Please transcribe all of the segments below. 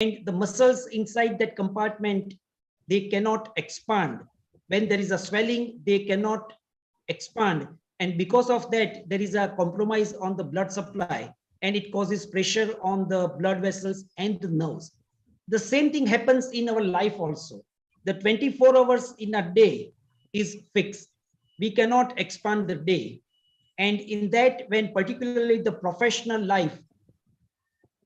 and the muscles inside that compartment, they cannot expand. When there is a swelling, they cannot expand, and because of that there is a compromise on the blood supply, and it causes pressure on the blood vessels and the nerves. The same thing happens in our life also. The 24 hours in a day is fixed. We cannot expand the day, and in that, when particularly the professional life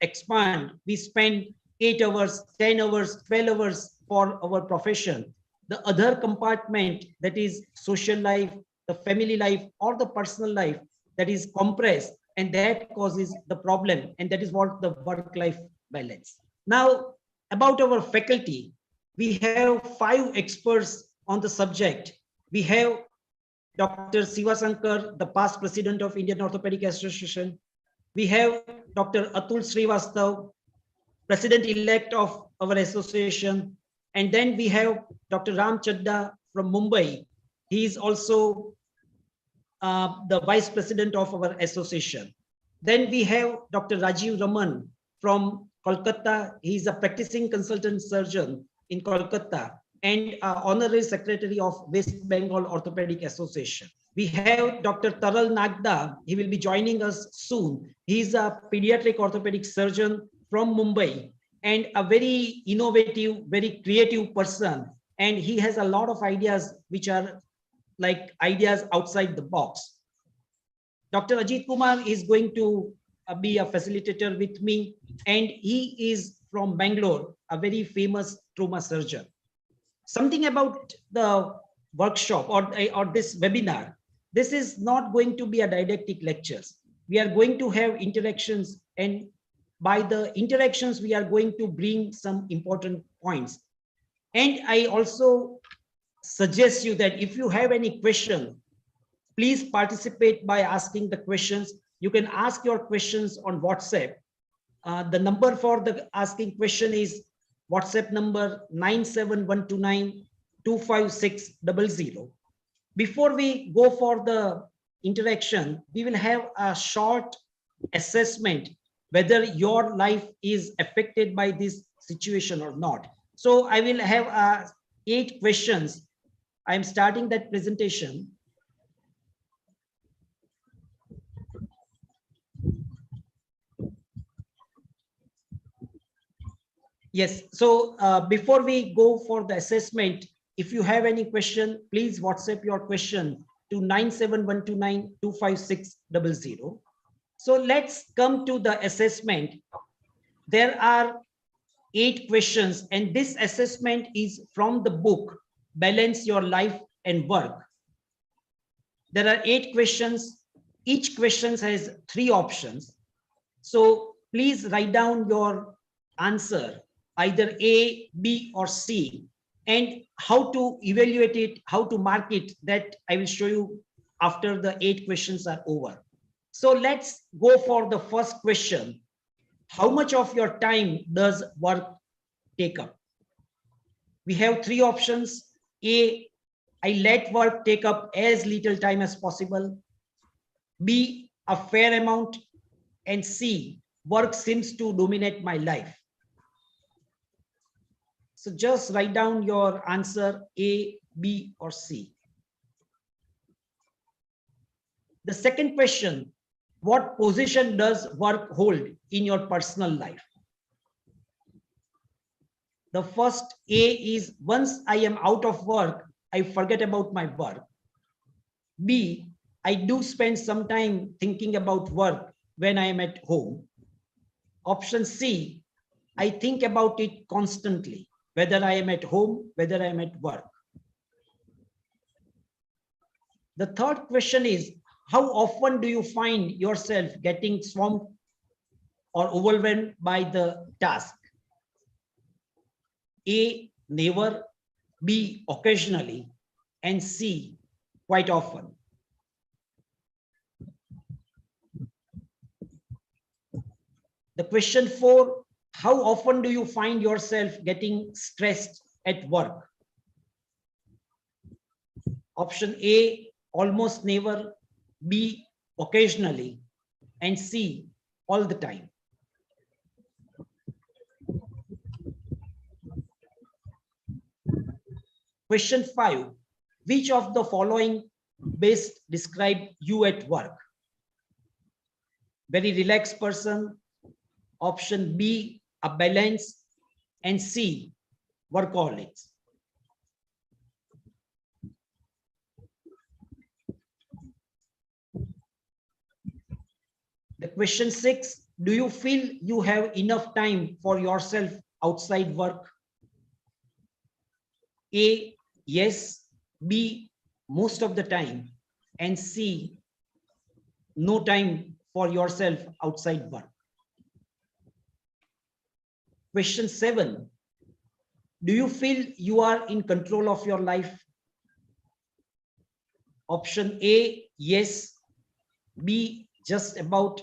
expand, we spend 8 hours, 10 hours, 12 hours for our profession. The other compartment, that is social life, the family life, or the personal life, that is compressed, and that causes the problem, and that is what the work-life balance. Now, about our faculty, we have 5 experts on the subject. We have Dr. Sivasankar, the past president of Indian Orthopedic Association. We have Dr. Atul Srivastav, president-elect of our association. And then we have Dr. Ram Chadda from Mumbai. He is also the vice president of our association. Then we have Dr. Rajiv Raman from Kolkata. He is a practicing consultant surgeon in Kolkata and honorary secretary of West Bengal Orthopedic Association. We have Dr. Taral Nagda. He will be joining us soon. He is a pediatric orthopedic surgeon from Mumbai and a very innovative, very creative person. And he has a lot of ideas which are like ideas outside the box. Dr. Ajit Kumar is going to be a facilitator with me, and he is from Bangalore, a very famous trauma surgeon. Something about the workshop or this webinar. This is not going to be a didactic lectures. We are going to have interactions, and by the interactions, we are going to bring some important points. And I also suggest you that if you have any question, please participate by asking the questions. You can ask your questions on WhatsApp. The number for the asking question is WhatsApp number 97129256000. Before we go for the interaction, we will have a short assessment whether your life is affected by this situation or not. So I will have 8 questions. I am starting that presentation. Yes, so before we go for the assessment, if you have any question, please WhatsApp your question to 97129256000. So let's come to the assessment. There are 8 questions, and this assessment is from the book, Balance Your Life and Work. There are 8 questions. Each question has 3 options. So please write down your answer, either A, B, or C, and how to evaluate it, how to mark it, that I will show you after the 8 questions are over. So let's go for the first question. How much of your time does work take up? We have 3 options. A, I let work take up as little time as possible. B, a fair amount. And C, work seems to dominate my life. So just write down your answer, A, B, or C. The second question, what position does work hold in your personal life? The first A is, once I am out of work, I forget about my work. B, I do spend some time thinking about work when I am at home. Option C, I think about it constantly, whether I am at home, whether I am at work. The third question is, how often do you find yourself getting swamped or overwhelmed by the task? A, never. B, occasionally. And C, quite often. The question 4, how often do you find yourself getting stressed at work? Option A, almost never. B, occasionally. And C, all the time. Question 5. Which of the following best describe you at work? Very relaxed person. Option B, a balance, and C, workaholics. The question 6, do you feel you have enough time for yourself outside work? A, yes. B, most of the time. And C, no time for yourself outside work. Question 7, do you feel you are in control of your life? Option A, yes. B, just about.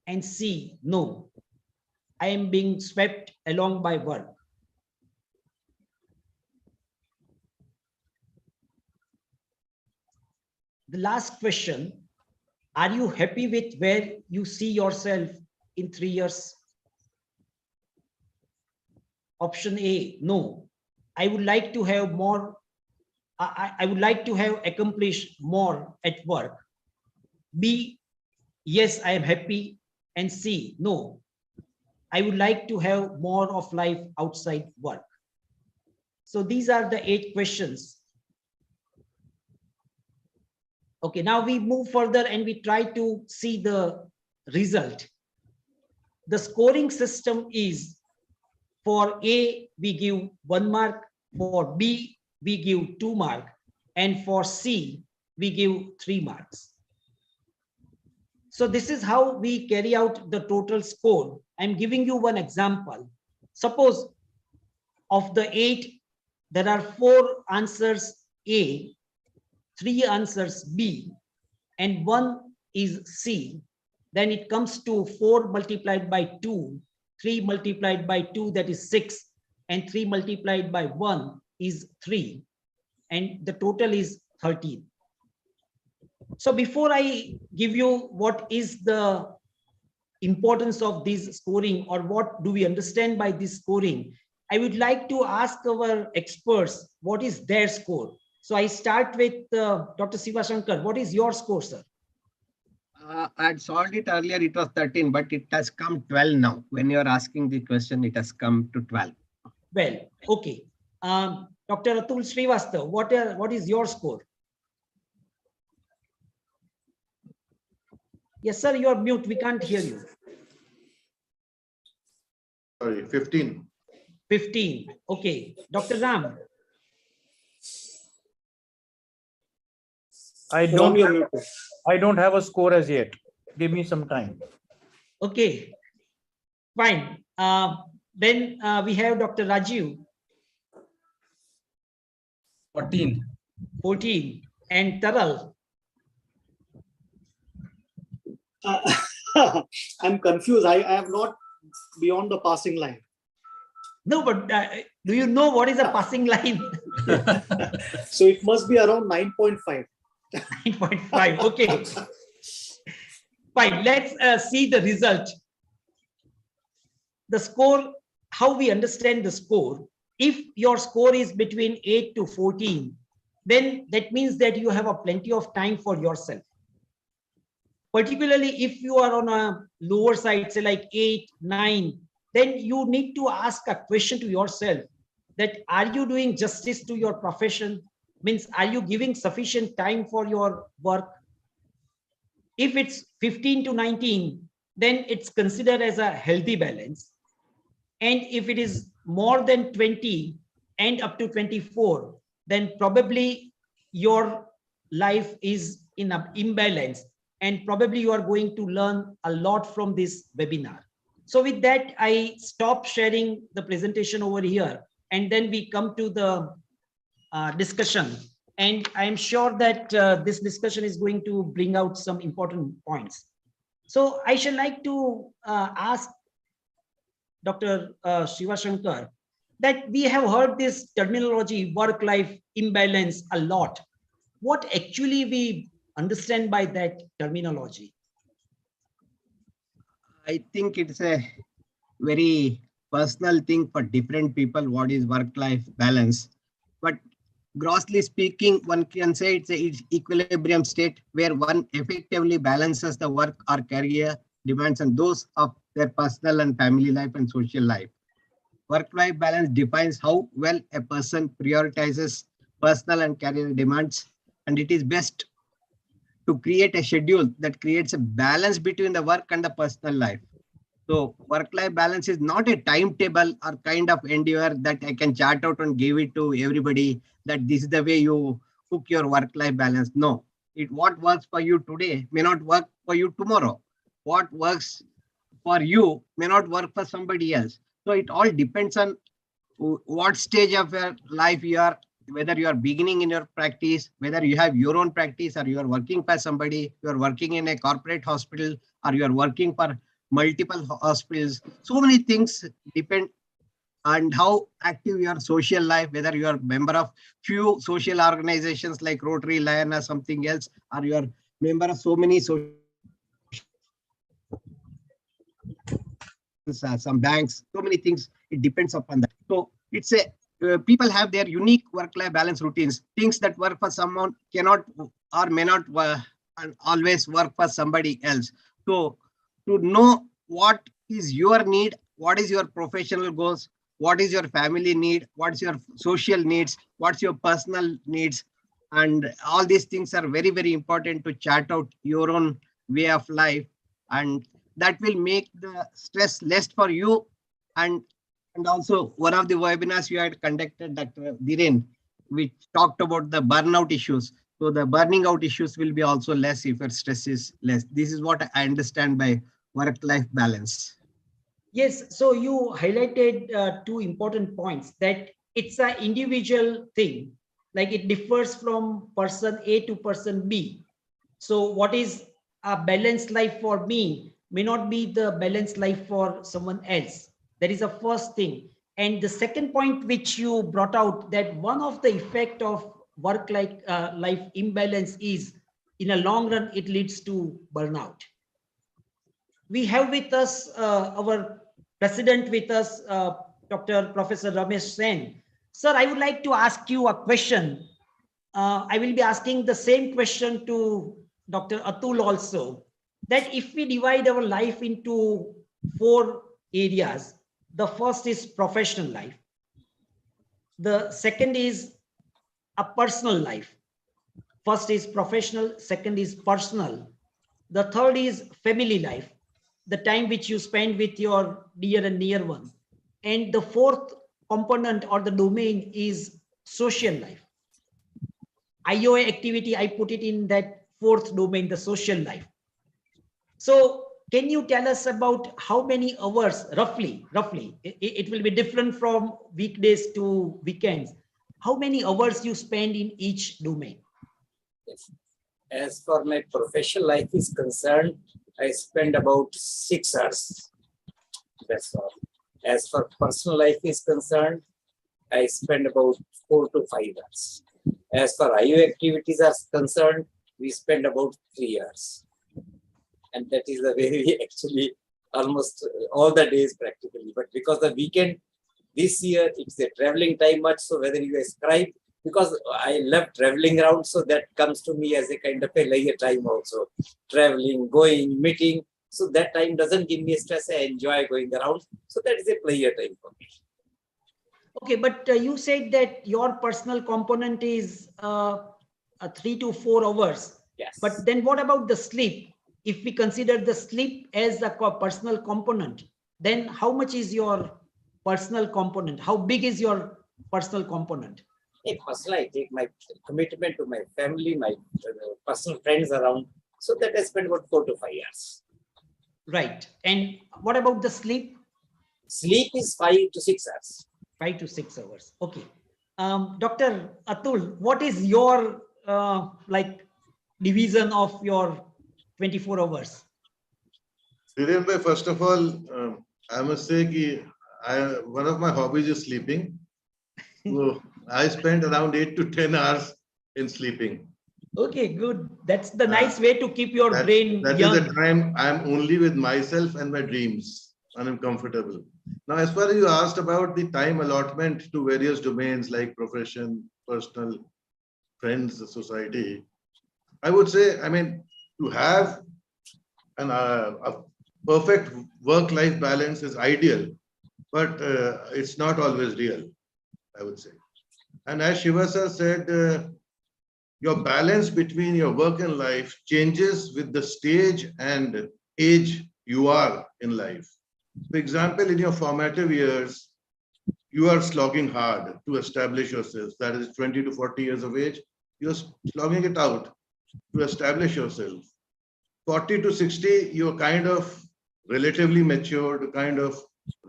And C, no. I am being swept along by work. The last question, are you happy with where you see yourself in 3 years? Option A, no. I would like to have more. I would like to have accomplished more at work. B, yes, I am happy. And C, no. I would like to have more of life outside work. So these are the 8 questions. Okay, now we move further and we try to see the result. The scoring system is, for A, we give 1 mark, for B, we give 2 marks, and for C, we give 3 marks. So this is how we carry out the total score. I'm giving you one example. Suppose of the 8, there are 4 answers A, 3 answers B, and 1 is C. Then it comes to 4 multiplied by 2, 3 multiplied by 2, that is 6, and 3 multiplied by 1 is 3, and the total is 13. So before I give you what is the importance of this scoring, or what do we understand by this scoring, I would like to ask our experts what is their score. So I start with Dr. Sivashankar. What is your score, sir? I had solved it earlier, it was 13, but it has come 12 now. When you are asking the question, it has come to 12. Well, okay. Dr. Atul Srivastava, what is your score? Yes, sir, you are mute. We can't hear you. Sorry, 15. 15. Okay. Dr. Ram. I don't have a score as yet. Give me some time. Okay. Fine. Then we have Dr. Rajiv. 14. 14. And Taral. I'm confused. I am not beyond the passing line. No, but do you know what is a passing line? So it must be around 9.5. 9.5. Okay. Fine. Let's see the result. The score, how we understand the score. If your score is between 8 to 14, then that means that you have a plenty of time for yourself. Particularly if you are on a lower side, say like 8, 9, then you need to ask a question to yourself that are you doing justice to your profession? Means, are you giving sufficient time for your work? If it's 15 to 19, then it's considered as a healthy balance. And if it is more than 20 and up to 24, then probably your life is in an imbalance, and probably you are going to learn a lot from this webinar. So with that, I stop sharing the presentation over here, and then we come to the discussion. And I'm sure that this discussion is going to bring out some important points. So I should like to ask Dr. Sivashankar that we have heard this terminology work-life imbalance a lot. What actually we understand by that terminology? I think it's a very personal thing for different people, what is work-life balance. But grossly speaking, one can say it's a equilibrium state where one effectively balances the work or career demands and those of their personal and family life and social life. Work-life balance defines how well a person prioritizes personal and career demands, and it is best to create a schedule that creates a balance between the work and the personal life. So work-life balance is not a timetable or kind of endeavor that I can chart out and give it to everybody that this is the way you cook your work-life balance. No, what works for you today may not work for you tomorrow. What works for you may not work for somebody else. So it all depends on what stage of your life you are, whether you are beginning in your practice, whether you have your own practice or you are working for somebody, you are working in a corporate hospital or you are working for multiple hospitals. So many things depend on how active your social life, whether you are a member of few social organizations like Rotary, Lion or something else, or you are member of so many social some banks, so many things, it depends upon that. So it's a people have their unique work-life balance routines. Things that work for someone cannot or may not always work for somebody else. So to know what is your need, what is your professional goals, what is your family need, what's your social needs, what's your personal needs, and all these things are very, very important to chart out your own way of life, and that will make the stress less for you. And also one of the webinars you had conducted, Dr. Dhiren, which talked about the burnout issues. So the burning out issues will be also less if your stress is less. This is what I understand by work-life balance. Yes, so you highlighted two important points, that it's an individual thing, like it differs from person A to person B. So what is a balanced life for me may not be the balanced life for someone else. That is the first thing. And the second point which you brought out, that one of the effect of work-life life imbalance is, in a long run, it leads to burnout. We have with us our president with us, Dr. Professor Ramesh Sen. Sir, I would like to ask you a question. I will be asking the same question to Dr. Atul also, that if we divide our life into 4 areas, the first is professional life. The second is a personal life. First is professional, second is personal. The third is family life, the time which you spend with your dear and near one. And the fourth component or the domain is social life. IOA activity, I put it in that fourth domain, the social life. So can you tell us about how many hours, roughly, it will be different from weekdays to weekends, how many hours you spend in each domain? Yes. As for my professional life is concerned, I spend about 6 hours. That's all. As for personal life is concerned, I spend about 4 to 5 hours. As for IO activities are concerned, we spend about 3 hours. And that is the way we actually almost all the days practically. But because the weekend this year, it's a traveling time much. So whether you ascribe, because I love traveling around, so that comes to me as a kind of a leisure time also. Traveling, going, meeting. So that time doesn't give me stress. I enjoy going around. So that is a pleasure time for me. Okay, but you said that your personal component is 3 to 4 hours. Yes. But then what about the sleep? If we consider the sleep as a personal component, then how much is your personal component? How big is your personal component? Personally, I take my commitment to my family, my personal friends around. So that I spend about 4 to 5 hours. Right. And what about the sleep? Sleep is 5 to 6 hours. 5 to 6 hours. Okay. Dr. Atul, what is your division of your 24 hours? Dhiren, first of all, I must say that one of my hobbies is sleeping. So I spend around 8 to 10 hours in sleeping. Okay, good. That's the nice way to keep your brain That young. is the time I'm only with myself and my dreams, and I'm comfortable. Now, as far as you asked about the time allotment to various domains like profession, personal friends, society. I would say, I mean, to have a perfect work-life balance is ideal, but it's not always real, I would say. And as Shiva sir said, your balance between your work and life changes with the stage and age you are in life. For example, in your formative years, you are slogging hard to establish yourself. That is 20 to 40 years of age, you're slogging it out to establish yourself. 40 to 60, you're kind of relatively matured, kind of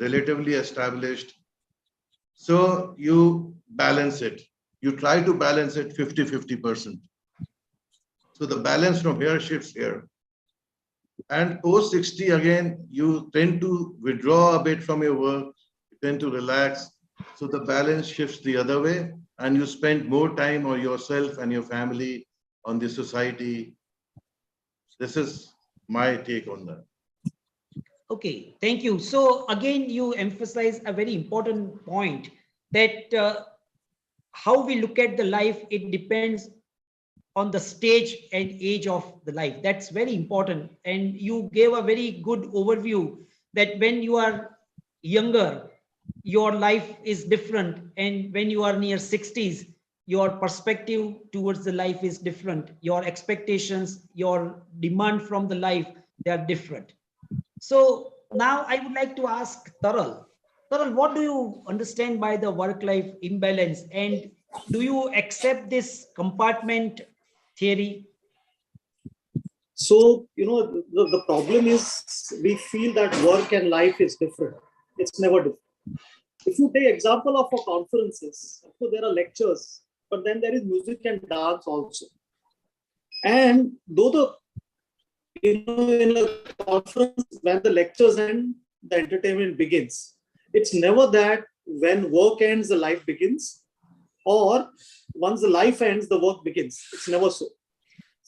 relatively established. So you balance it. You try to balance it 50-50%. So the balance from here shifts here. And post 60, again, you tend to withdraw a bit from your work, you tend to relax. So the balance shifts the other way, and you spend more time on yourself and your family, on the society. This is my take on that. Okay, thank you. So again, you emphasize a very important point that how we look at the life, it depends on the stage and age of the life. That's very important. And you gave a very good overview that when you are younger, your life is different. And when you are near 60s, your perspective towards the life is different. Your expectations, your demand from the life, they are different. So now I would like to ask Taral. Taral, what do you understand by the work-life imbalance? And do you accept this compartment theory? So, the problem is we feel that work and life is different. It's never different. If you take example of our conferences, of course, there are lectures, but then there is music and dance also. And though in a conference, when the lectures end, the entertainment begins. It's never that when work ends, the life begins, or once the life ends, the work begins. It's never so.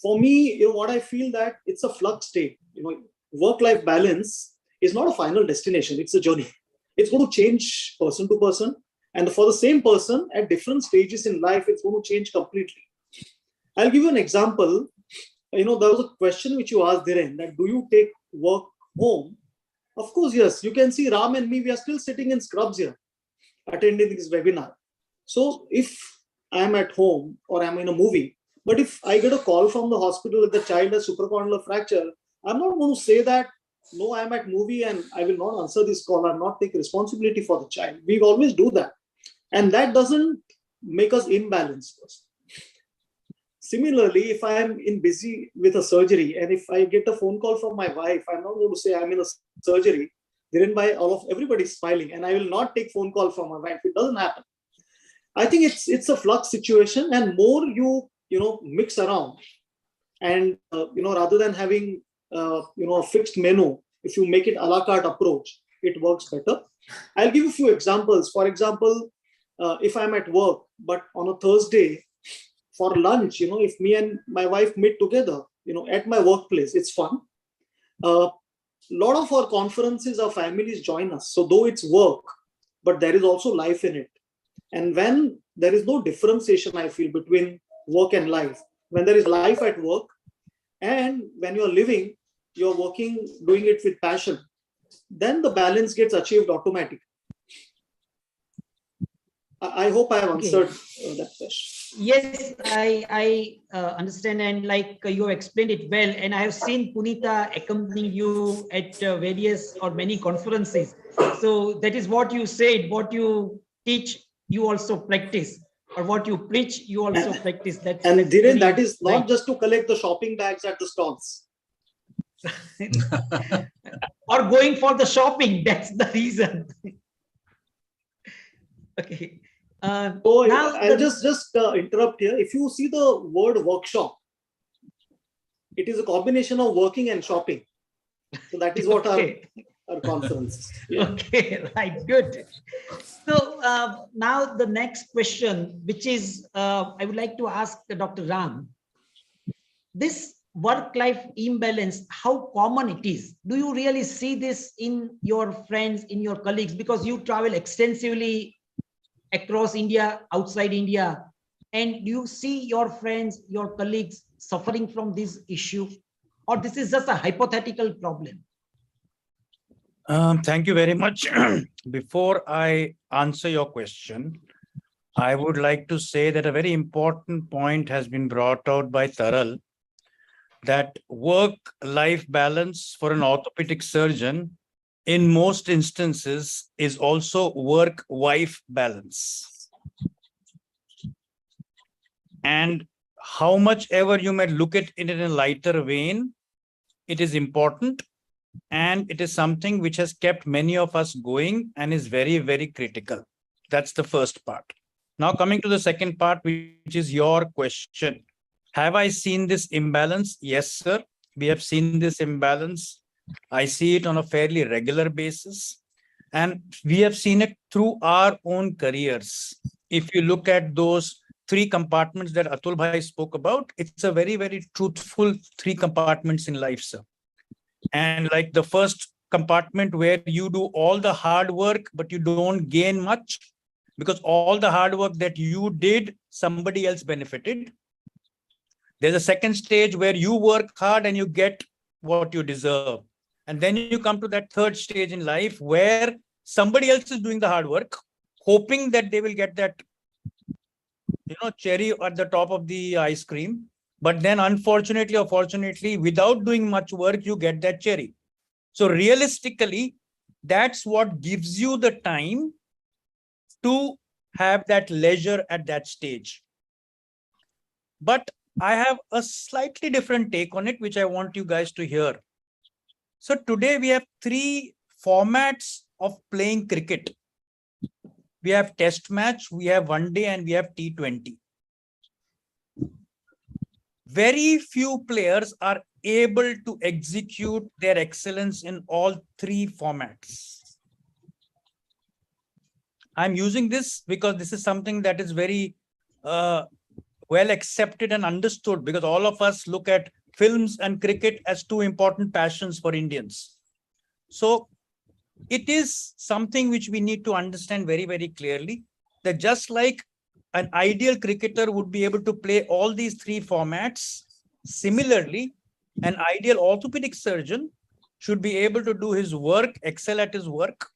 For me, what I feel that it's a flux state. Work-life balance is not a final destination. It's a journey. It's going to change person to person. And for the same person at different stages in life, it's going to change completely. I'll give you an example. There was a question which you asked, Dhiren, that do you take work home? Of course, yes. You can see Ram and me, we are still sitting in scrubs here, attending this webinar. So if I'm at home or I'm in a movie, but if I get a call from the hospital that the child has supracondylar fracture, I'm not going to say that, no, I'm at movie and I will not answer this call. I'll not take responsibility for the child. We always do that. And that doesn't make us imbalanced. Similarly, if I'm busy with a surgery and if I get a phone call from my wife, I'm not going to say I'm in a surgery. Everybody's smiling, and I will not take phone call from my wife. It doesn't happen. I think it's a flux situation, and more you mix around, and rather than having a fixed menu, if you make it a la carte approach, it works better. I'll give you a few examples. For example, if I'm at work, but on a Thursday for lunch, if me and my wife meet together, at my workplace, it's fun. A lot of our conferences, our families join us. So though it's work, but there is also life in it. And when there is no differentiation, I feel, between work and life, when there is life at work, and when you're living, you're working, doing it with passion, then the balance gets achieved automatically. I hope I have answered that question. Yes, I understand, and like you explained it well, and I have seen Punita accompanying you at various or many conferences. So that is what you said, what you teach, you also practice, or what you preach, you also practice. That's Dhiren, that is not just to collect the shopping bags at the stalls. Or going for the shopping, that's the reason. Okay. So I'll just interrupt here. If you see the word workshop, it is a combination of working and shopping. So that is what our conference is. Yeah. Okay, right, good. So now the next question, which is, I would like to ask Dr. Ram, this work-life imbalance, how common it is? Do you really see this in your friends, in your colleagues? Because you travel extensively across India, outside India. And do you see your friends, your colleagues suffering from this issue? Or this is just a hypothetical problem? Thank you very much. Before I answer your question, I would like to say that a very important point has been brought out by Taral, that work-life balance for an orthopedic surgeon in most instances is also work-wife balance. And how much ever you may look at it in a lighter vein, it is important, and it is something which has kept many of us going and is very, very critical. That's the first part. Now coming to the second part, which is your question. Have I seen this imbalance? Yes, sir. We have seen this imbalance. I see it on a fairly regular basis. And we have seen it through our own careers. If you look at those 3 compartments that Atul Bhai spoke about, it's a very, very truthful 3 compartments in life, sir. And like the first compartment where you do all the hard work, but you don't gain much, because all the hard work that you did, somebody else benefited. There's a second stage where you work hard and you get what you deserve. And then you come to that third stage in life where somebody else is doing the hard work, hoping that they will get that, cherry at the top of the ice cream. But then unfortunately or fortunately, without doing much work, you get that cherry. So realistically, that's what gives you the time to have that leisure at that stage. But I have a slightly different take on it, which I want you guys to hear. So today we have 3 formats of playing cricket. We have test match, we have one day, and we have T20. Very few players are able to execute their excellence in all 3 formats. I'm using this because this is something that is very well accepted and understood, because all of us look at films and cricket as 2 important passions for Indians. So it is something which we need to understand very, very clearly, that just like an ideal cricketer would be able to play all these 3 formats, similarly, an ideal orthopedic surgeon should be able to do his work, excel at his work,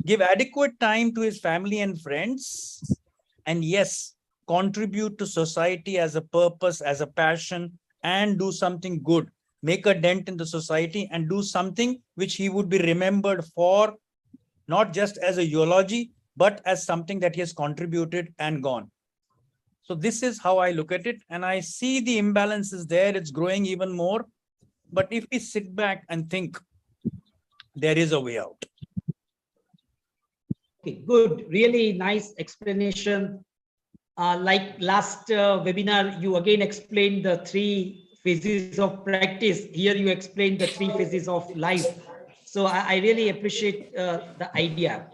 give adequate time to his family and friends, and yes, contribute to society as a purpose, as a passion, and do something good, make a dent in the society and do something which he would be remembered for, not just as a eulogy, but as something that he has contributed and gone. So this is how I look at it. And I see the imbalances there. It's growing even more. But if we sit back and think, there is a way out. Okay, good. Really nice explanation. Like last webinar, you again explained the 3 phases of practice. Here you explained the 3 phases of life. So I really appreciate the idea.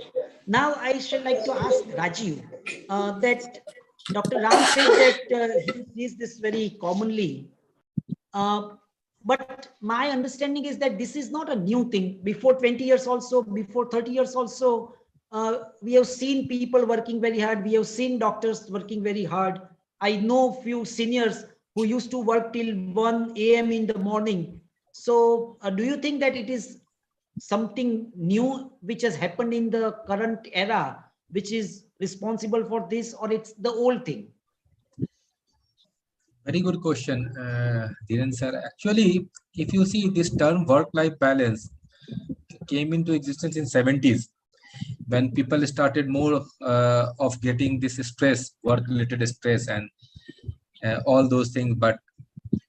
Now I should like to ask Rajiv that Dr. Ram said that he sees this very commonly. But my understanding is that this is not a new thing. Before 20 years also, before 30 years also, we have seen people working very hard. We have seen doctors working very hard. I know few seniors who used to work till 1 a.m. in the morning. So do you think that it is something new which has happened in the current era, which is responsible for this, or it's the old thing? Very good question, Dhiren sir. Actually, if you see, this term work-life balance came into existence in 70s, when people started more of getting this stress, work-related stress, and all those things. But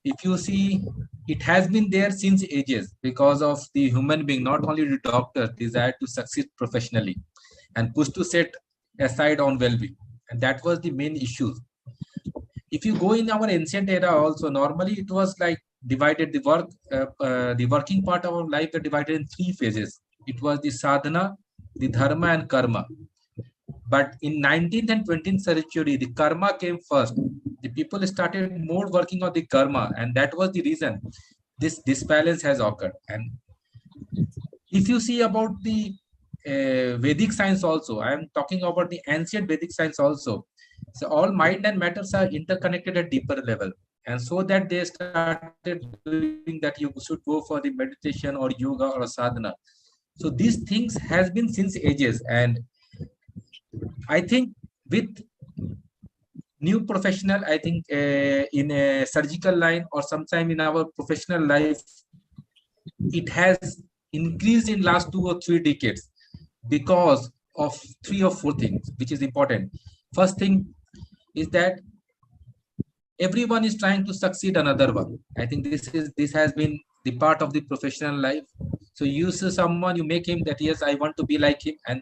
if you see, it has been there since ages, because of the human being, not only the doctor, desire to succeed professionally and push to set aside on well-being, and that was the main issue. If you go in our ancient era also, normally it was like divided, the working part of our life were divided in 3 phases. It was the sadhana, the dharma, and karma. But in 19th and 20th century, the karma came first. The people started more working on the karma, and that was the reason this disbalance has occurred. And if you see about the Vedic science also, I am talking about the ancient Vedic science also, So all mind and matters are interconnected at deeper level. And so that they started doing that you should go for the meditation or yoga or sadhana. So these things has been since ages. And I think with new professional, I think in a surgical line or sometime in our professional life, it has increased in last 2 or 3 decades because of 3 or 4 things, which is important. First thing is that everyone is trying to succeed another one. I think this has been the part of the professional life. So you see someone, you make him that, yes, I want to be like him. And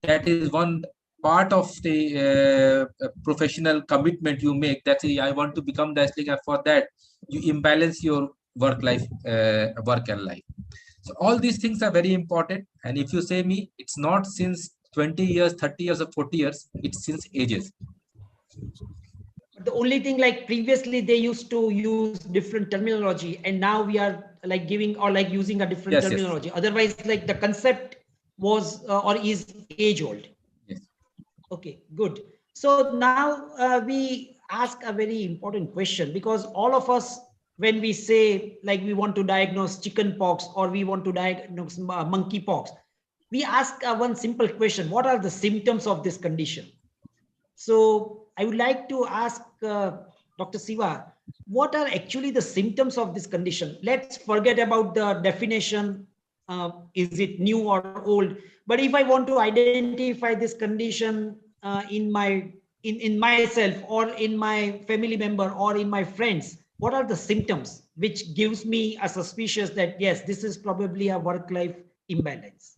that is one part of the professional commitment you make. That's I want to become the athlete. And for that, you imbalance your work and life. So all these things are very important. And if you say me, it's not since 20 years, 30 years or 40 years, it's since ages. The only thing, like previously they used to use different terminology, and now we are like giving or like using a different terminology. Yes. Otherwise, like the concept was or is age old. Yes. Okay, good. So now we ask a very important question, because all of us, when we say like we want to diagnose chicken pox or we want to diagnose monkey pox, we ask one simple question: what are the symptoms of this condition? So I would like to ask Dr. Siva, what are actually the symptoms of this condition? Let's forget about the definition. Is it new or old? But if I want to identify this condition in myself or in my family member or in my friends, what are the symptoms which gives me a suspicion that yes, this is probably a work-life imbalance?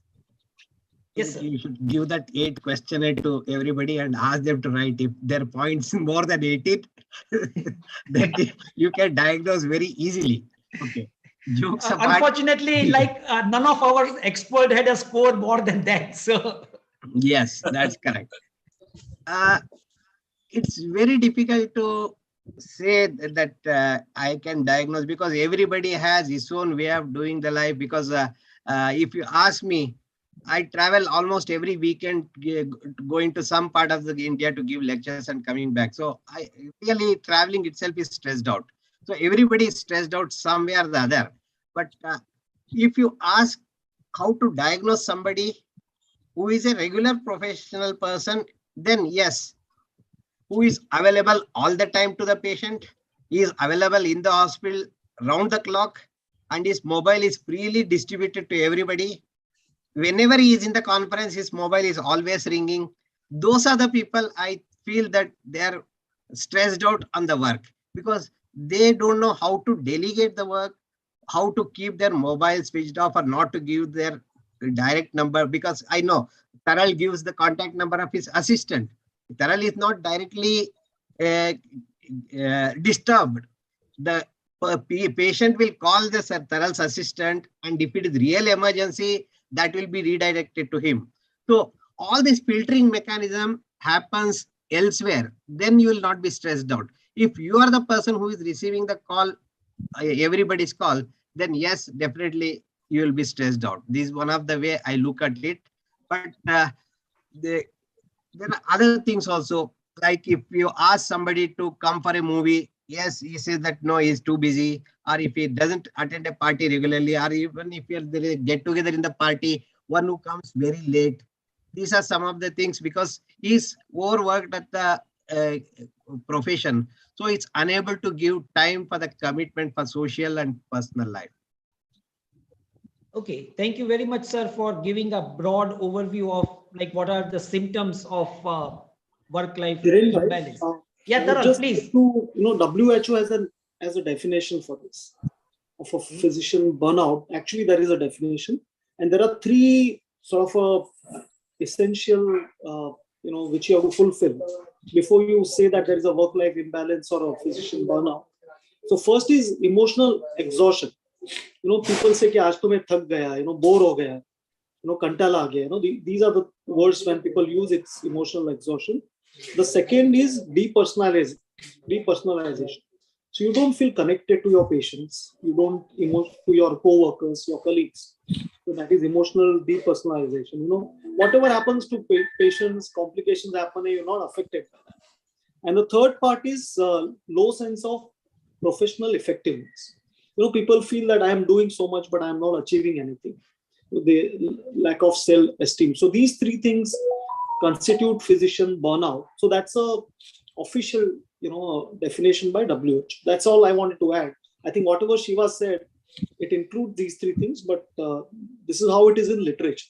Yes, sir. You should give that 8 questionnaire to everybody and ask them to write. If their points more than 18, then you can diagnose very easily. Okay. Jokes apart. Unfortunately, like none of our expert had a score more than that. So yes, that's correct. It's very difficult to say that I can diagnose, because everybody has his own way of doing the life. Because if you ask me, I travel almost every weekend, going to some part of the India to give lectures and coming back. So I really, traveling itself is stressed out. So everybody is stressed out some way or the other. But if you ask how to diagnose somebody who is a regular professional person, then yes, who is available all the time to the patient, he is available in the hospital round the clock, and his mobile is freely distributed to everybody. Whenever he is in the conference, his mobile is always ringing. Those are the people I feel that they are stressed out on the work, because they don't know how to delegate the work, how to keep their mobile switched off or not to give their direct number. Because I know Taral gives the contact number of his assistant. Taral is not directly disturbed. The patient will call the Taral's assistant, and if it is real emergency, that will be redirected to him. So all this filtering mechanism happens elsewhere. Then you will not be stressed out. If you are the person who is receiving the call, everybody's call, then yes, definitely you will be stressed out. This is one of the way I look at it. But there are other things also. Like if you ask somebody to come for a movie, yes, he says that no, he's too busy. Or if he doesn't attend a party regularly, or even if there is a get together in the party, one who comes very late. These are some of the things, because he's overworked at the profession. So it's unable to give time for the commitment for social and personal life. Okay, thank you very much, sir, for giving a broad overview of like what are the symptoms of work-life imbalance. Yeah, Dhruv, please. WHO has a definition for this of a physician burnout. Actually, there is a definition, and there are 3 sort of essential, which you have to fulfill before you say that there is a work-life imbalance or a physician burnout. So first is emotional exhaustion. People say कि आज तो मैं थक गया, bore हो गया, कंटाला आ गया. These are the words when people use it's emotional exhaustion. The second is depersonalization. So you don't feel connected to your patients, you don't to your co-workers, your colleagues. So that is emotional depersonalization. Whatever happens to patients, complications happen, you're not affected by that. And the third part is low sense of professional effectiveness. People feel that I am doing so much, but I am not achieving anything. The lack of self-esteem. So these three things constitute physician burnout. So that's a official, definition by WHO. That's all I wanted to add. I think whatever Shiva said, it includes these three things, but this is how it is in literature.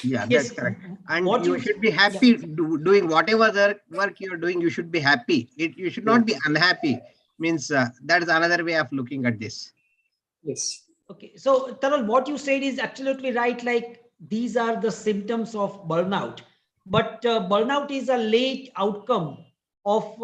Yeah, Yes, that's correct. And what you you- should be happy doing whatever the work you're doing. You should be happy. You should not be unhappy. Means that is another way of looking at this. Yes. Okay, so Taral, what you said is absolutely right. Like these are the symptoms of burnout, but burnout is a late outcome of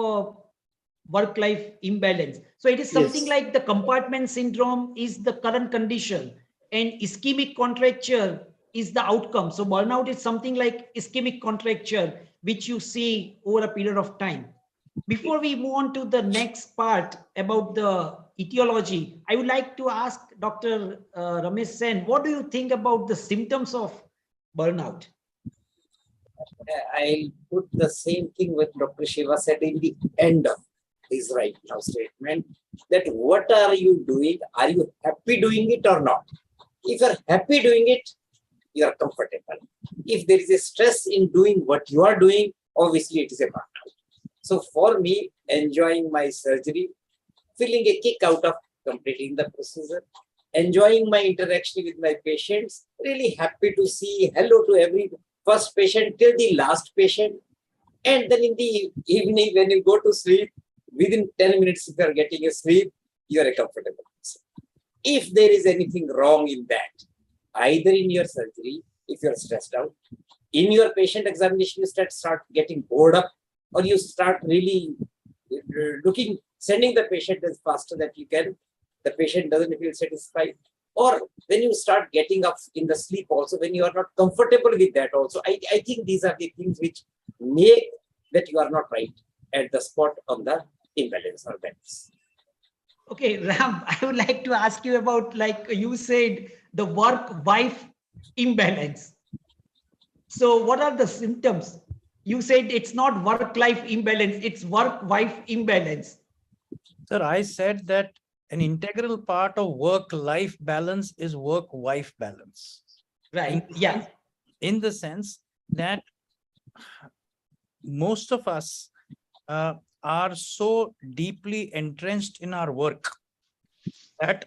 work-life imbalance. So it is something Yes. like the compartment syndrome is the current condition, and ischemic contracture is the outcome. So burnout is something like ischemic contracture, which you see over a period of time. Before we move on to the next part about the etiology, I would like to ask Dr. Ramesh Sen, what do you think about the symptoms of burnout? I'll put the same thing with Dr. Shiva said in the end of his right now statement, that what are you doing? Are you happy doing it or not? If you're happy doing it, you are comfortable. If there is a stress in doing what you are doing, obviously it is a burnout. So for me, enjoying my surgery, feeling a kick out of completing the procedure, enjoying my interaction with my patients, really happy to see hello to every first patient till the last patient. And then in the evening, when you go to sleep, within 10 minutes, if you are getting a sleep, you are a comfortable person. If there is anything wrong in that, either in your surgery, if you are stressed out, in your patient examination, you start getting bored up, or you start really sending the patient as faster that you can, the patient doesn't feel satisfied. Or when you start getting up in the sleep also, when you are not comfortable with that also, I think these are the things which make that you are not right at the spot on the imbalance or balance. Okay, Ram, I would like to ask you about, like you said, the work-wife imbalance. So what are the symptoms? You said it's not work-life imbalance, it's work-wife imbalance. Sir, I said that an integral part of work-life balance is work-wife balance. Right, yeah. In the sense that most of us are so deeply entrenched in our work that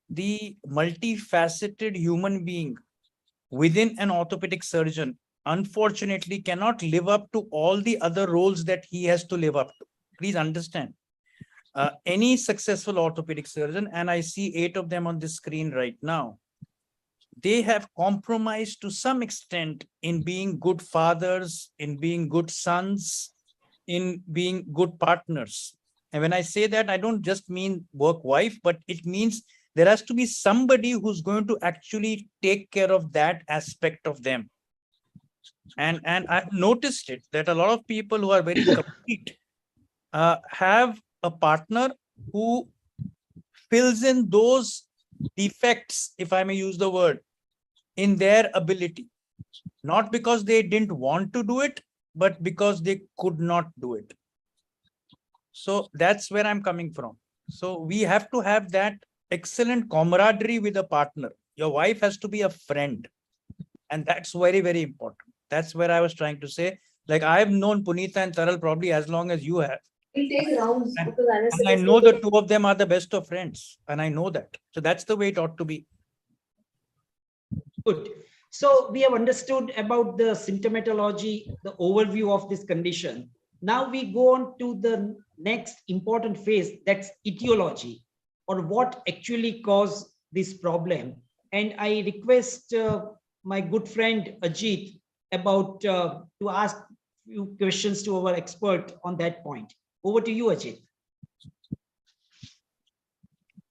the multifaceted human being within an orthopedic surgeon unfortunately cannot live up to all the other roles that he has to live up to. Please understand. Any successful orthopedic surgeon, and I see 8 of them on the screen right now, they have compromised to some extent in being good fathers, in being good sons, in being good partners. And when I say that, I don't just mean work-wife, but it means there has to be somebody who's going to actually take care of that aspect of them. And I've noticed it that a lot of people who are very complete have a partner who fills in those defects, if I may use the word, in their ability, not because they didn't want to do it, but because they could not do it. So that's where I'm coming from. So we have to have that excellent camaraderie with a partner. Your wife has to be a friend. And that's very, very important. That's where I was trying to say, like I've known Punita and Taral probably as long as you have. We'll take rounds And because I know the two of them are the best of friends. And I know that. So that's the way it ought to be. Good. So we have understood about the symptomatology, the overview of this condition. Now we go on to the next important phase, that's etiology, or what actually caused this problem. And I request my good friend Ajit about to ask few questions to our expert on that point. Over to you, Ajit.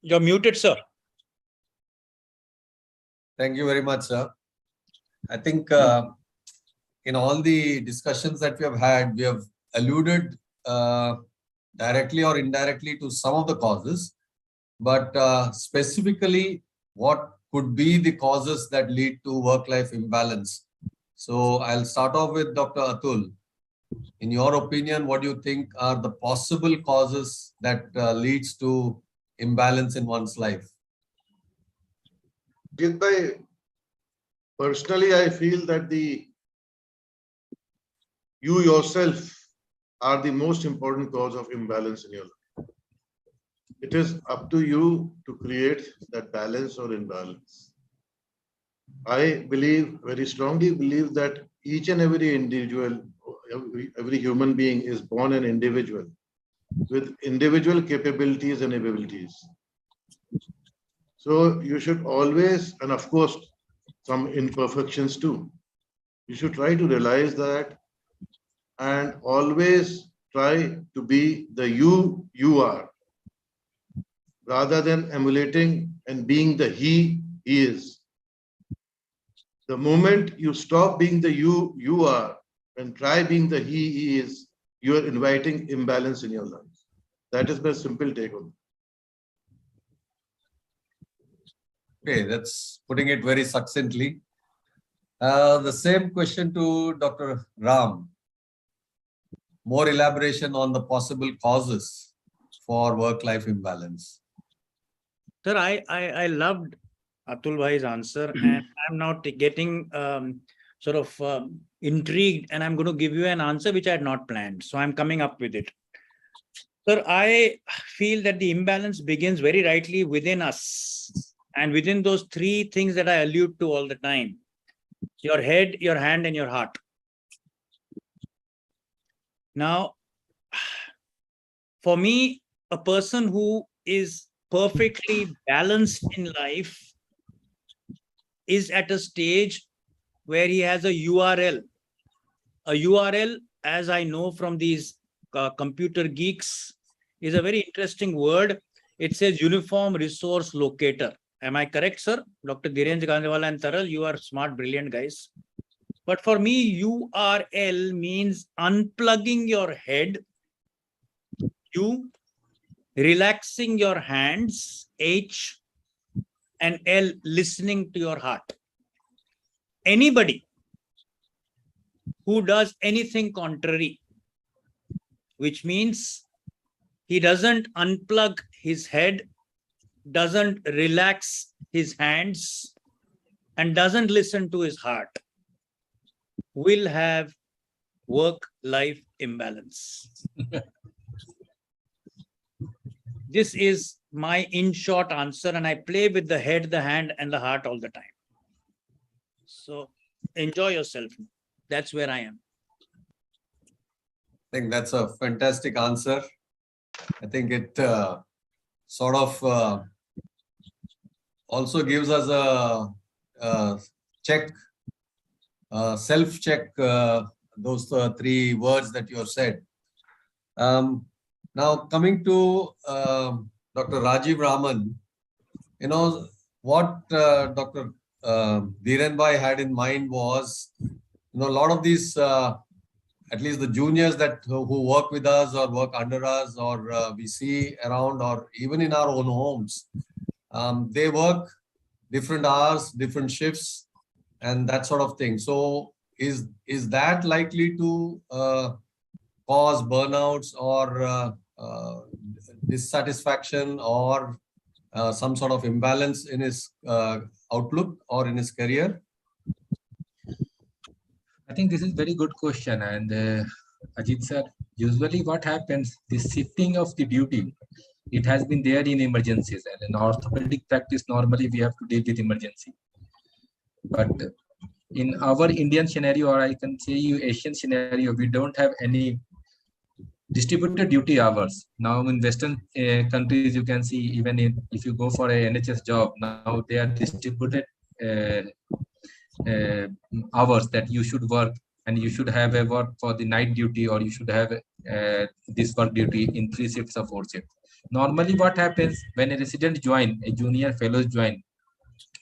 You're muted, sir. Thank you very much, sir. I think in all the discussions that we have had, we have alluded directly or indirectly to some of the causes, but specifically what could be the causes that lead to work-life imbalance. So I'll start off with Dr. Atul. In your opinion, what do you think are the possible causes that leads to imbalance in one's life? Personally, I feel that you yourself are the most important cause of imbalance in your life. It is up to you to create that balance or imbalance. I believe, very strongly believe, that each and every individual, every human being is born an individual with individual capabilities and abilities. So you should always, and of course, some imperfections too. You should try to realize that and always try to be the you are, rather than emulating and being the he is. The moment you stop being the you are and try being the he is, you are inviting imbalance in your life. That is my simple take on it. Okay, that's putting it very succinctly. The same question to Dr. Ram. More elaboration on the possible causes for work-life imbalance. Sir, I loved Atul Bhai's answer, and I'm now getting sort of intrigued, and I'm going to give you an answer which I had not planned. So I'm coming up with it. Sir, I feel that the imbalance begins very rightly within us, and within those three things that I allude to all the time: your head, your hand, and your heart. Now, for me, a person who is perfectly balanced in life is at a stage where he has a URL. A URL, as I know from these computer geeks, is a very interesting word. It says Uniform Resource Locator. Am I correct, sir? Dr. Dhirendra Gandhiwala and Taral, you are smart, brilliant guys. But for me, URL means unplugging your head, U, relaxing your hands, H, and L, listening to your heart. Anybody who does anything contrary, which means he doesn't unplug his head, doesn't relax his hands, and doesn't listen to his heart, will have work-life imbalance. This is my in short answer, and I play with the head, the hand, and the heart all the time. So enjoy yourself. That's where I am. I think that's a fantastic answer. I think it sort of also gives us a check, self-check, those three words that you have said. Now coming to Dr. Rajiv Raman, you know, what Dr. Dhiren Bhai had in mind was, you know, a lot of these, at least the juniors that who work with us or work under us, or we see around, or even in our own homes, they work different hours, different shifts, and that sort of thing. So is that likely to cause burnouts or dissatisfaction or some sort of imbalance in his outlook or in his career? I think this is very good question. And Ajit sir, usually what happens, the shifting of the duty, it has been there in emergencies, and in orthopedic practice, normally we have to deal with emergency. But in our Indian scenario, or I can say you Asian scenario, we don't have any distributed duty hours. Now in Western countries, you can see, even if you go for a NHS job, now they are distributed hours that you should work, and you should have a work for the night duty, or you should have this work duty in 3 shifts or 4 shifts. Normally what happens when a resident join, a junior fellows join,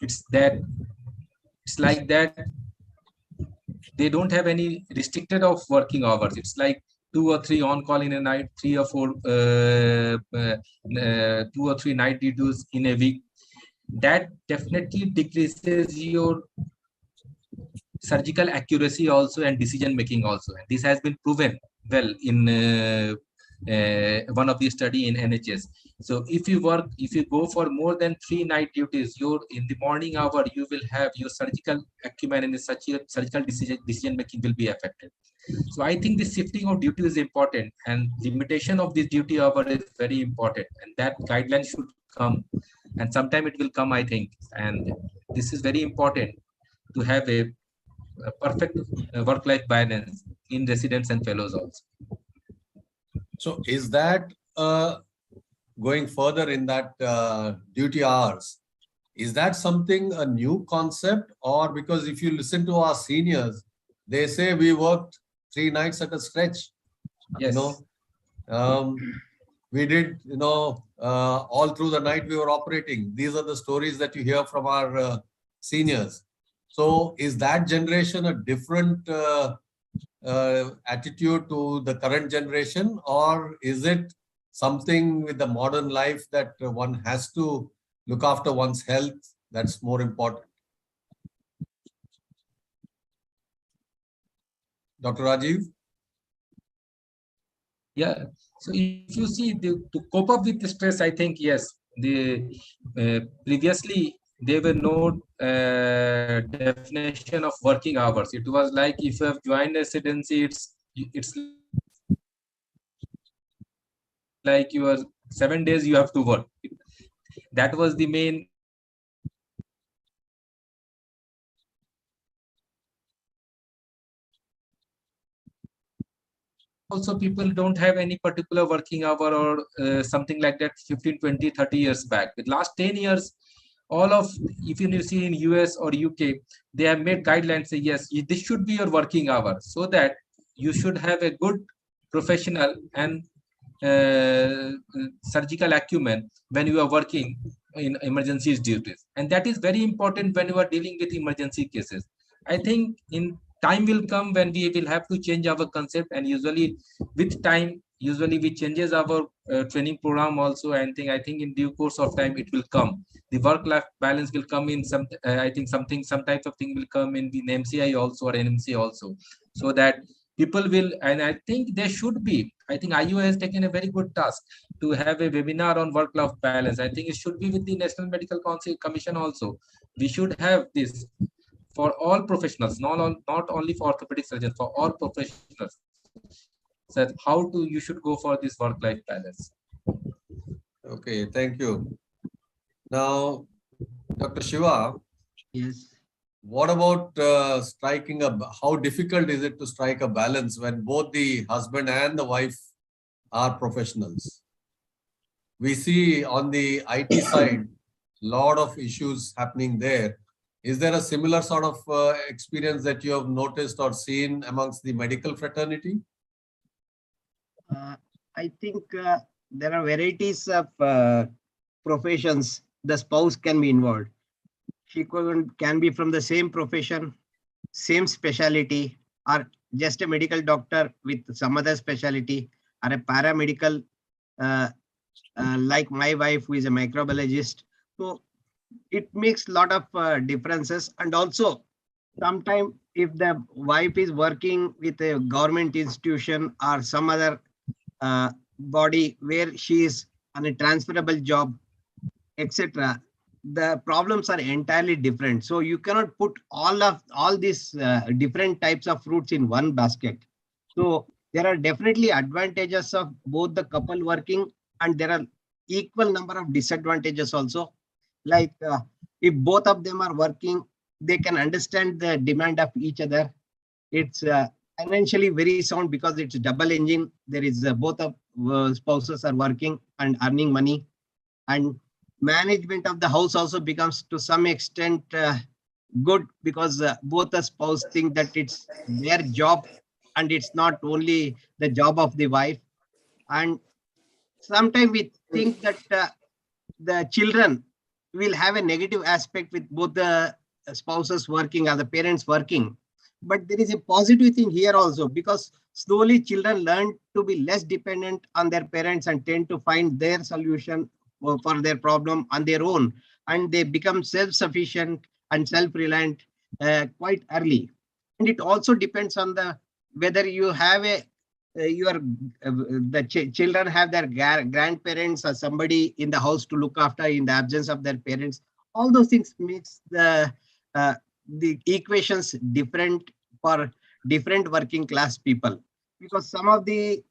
it's like that they don't have any restricted of working hours. It's like 2 or 3 on call in a night, 3 or 4 2 or 3 night duties in a week. That definitely decreases your surgical accuracy also and decision making also. And this has been proven well in one of the study in NHS. So if you go for more than 3 night duties, in the morning hour, you will have your surgical acumen and the surgical decision making will be affected. So I think the shifting of duty is important, and limitation of this duty hour is very important, and that guideline should come, and sometime it will come, I think. And this is very important to have a perfect work-life balance in residents and fellows also. So is that going further in that duty hours, is that something a new concept? Or because if you listen to our seniors, they say we worked 3 nights at a stretch. Yes. We did, all through the night we were operating. These are the stories that you hear from our seniors. So is that generation a different attitude to the current generation, or is it something with the modern life that one has to look after one's health that's more important? Dr. Rajiv? Yeah. So if you see, to cope up with the stress, I think, yes, previously there were no definition of working hours. It was like if you have joined a residency, it's like you are 7 days you have to work. That was the main. Also, people don't have any particular working hour or something like that 15, 20, 30 years back. With last 10 years, if you see in US or UK, they have made guidelines say, yes, this should be your working hour, so that you should have a good professional and surgical acumen when you are working in emergency duties. And that is very important when you are dealing with emergency cases. I think in time will come when we will have to change our concept, and usually with time, we changes our training program also. And I think in due course of time it will come. The work-life balance will come in some. I think some type of thing will come in the MCI also or NMC also, so that people will. And I think there should be. I think IOA has taken a very good task to have a webinar on work-life balance. I think it should be with the National Medical Council Commission also. We should have this for all professionals, not only for orthopedic surgeons, for all professionals. So how you should go for this work-life balance. Okay, thank you. Now, Dr. Shiva. Yes. What about how difficult is it to strike a balance when both the husband and the wife are professionals? We see on the IT side, a lot of issues happening there. Is there a similar sort of experience that you have noticed or seen amongst the medical fraternity? I think there are varieties of professions the spouse can be involved. She can be from the same profession, same specialty, or just a medical doctor with some other specialty, or a paramedical like my wife, who is a microbiologist. So it makes a lot of differences. And also, sometimes if the wife is working with a government institution or some other body where she is on a transferable job, etc., the problems are entirely different. So you cannot put all these different types of fruits in one basket. So there are definitely advantages of both the couple working, and there are equal number of disadvantages also. Like if both of them are working, they can understand the demand of each other. It's financially very sound because it's double engine. There is both of spouses are working and earning money, and management of the house also becomes to some extent good, because both the spouse think that it's their job and it's not only the job of the wife. And sometimes we think that the children will have a negative aspect with both the spouses working or the parents working. But there is a positive thing here also, because slowly children learn to be less dependent on their parents and tend to find their solution for their problem on their own, and they become self-sufficient and self-reliant quite early. And it also depends on the whether you have a children have their grandparents or somebody in the house to look after in the absence of their parents. All those things makes the equations different for different working class people, because some of the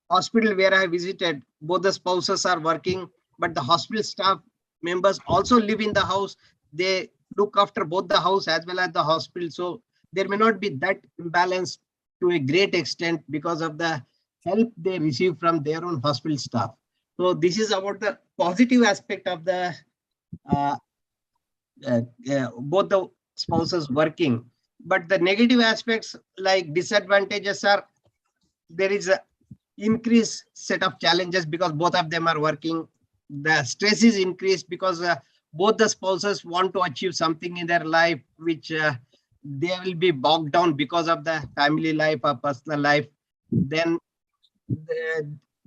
hospital where I visited, both the spouses are working, but the hospital staff members also live in the house. They look after both the house as well as the hospital. So there may not be that imbalance to a great extent because of the help they receive from their own hospital staff. So this is about the positive aspect of the both the spouses working. But the negative aspects like disadvantages are there is a increased set of challenges because both of them are working. The stress is increased because both the spouses want to achieve something in their life, which they will be bogged down because of the family life or personal life. Then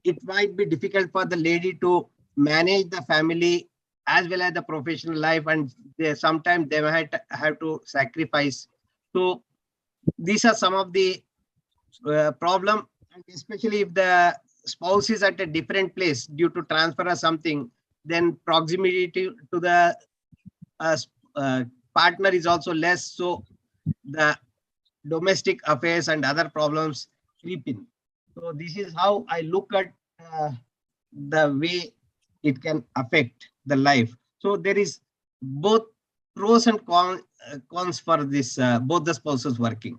it might be difficult for the lady to manage the family as well as the professional life, and sometimes they might have to sacrifice. So these are some of the problem, especially if the spouse is at a different place due to transfer or something, then proximity to the partner is also less. So the domestic affairs and other problems creep in. So this is how I look at the way it can affect the life. So there is both pros and cons for this, both the spouses working.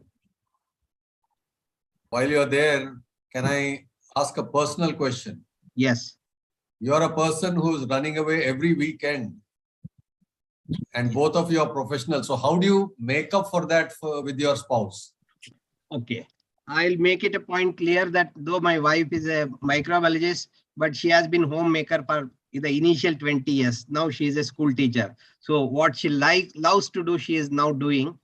While you're there, can I ask a personal question? Yes. You're a person who's running away every weekend, and both of you are professionals. So how do you make up for that with your spouse? Okay. I'll make it a point clear that though my wife is a microbiologist, but she has been homemaker for the initial 20 years. Now she is a school teacher. So what she loves to do, she is now doing.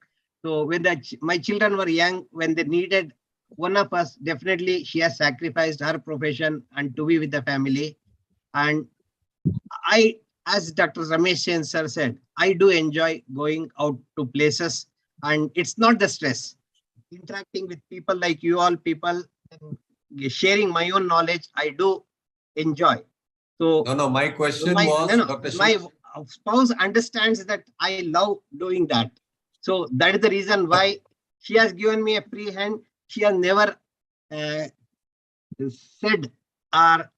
So when my children were young, when they needed one of us, definitely she has sacrificed her profession and to be with the family. And I, as Dr. Ramesh Sen sir said, I do enjoy going out to places, and it's not the stress. Interacting with people like you all people, and sharing my own knowledge, I do enjoy. So No, my question was, Dr. my spouse understands that I love doing that. So that is the reason why she has given me a free hand. She has never said or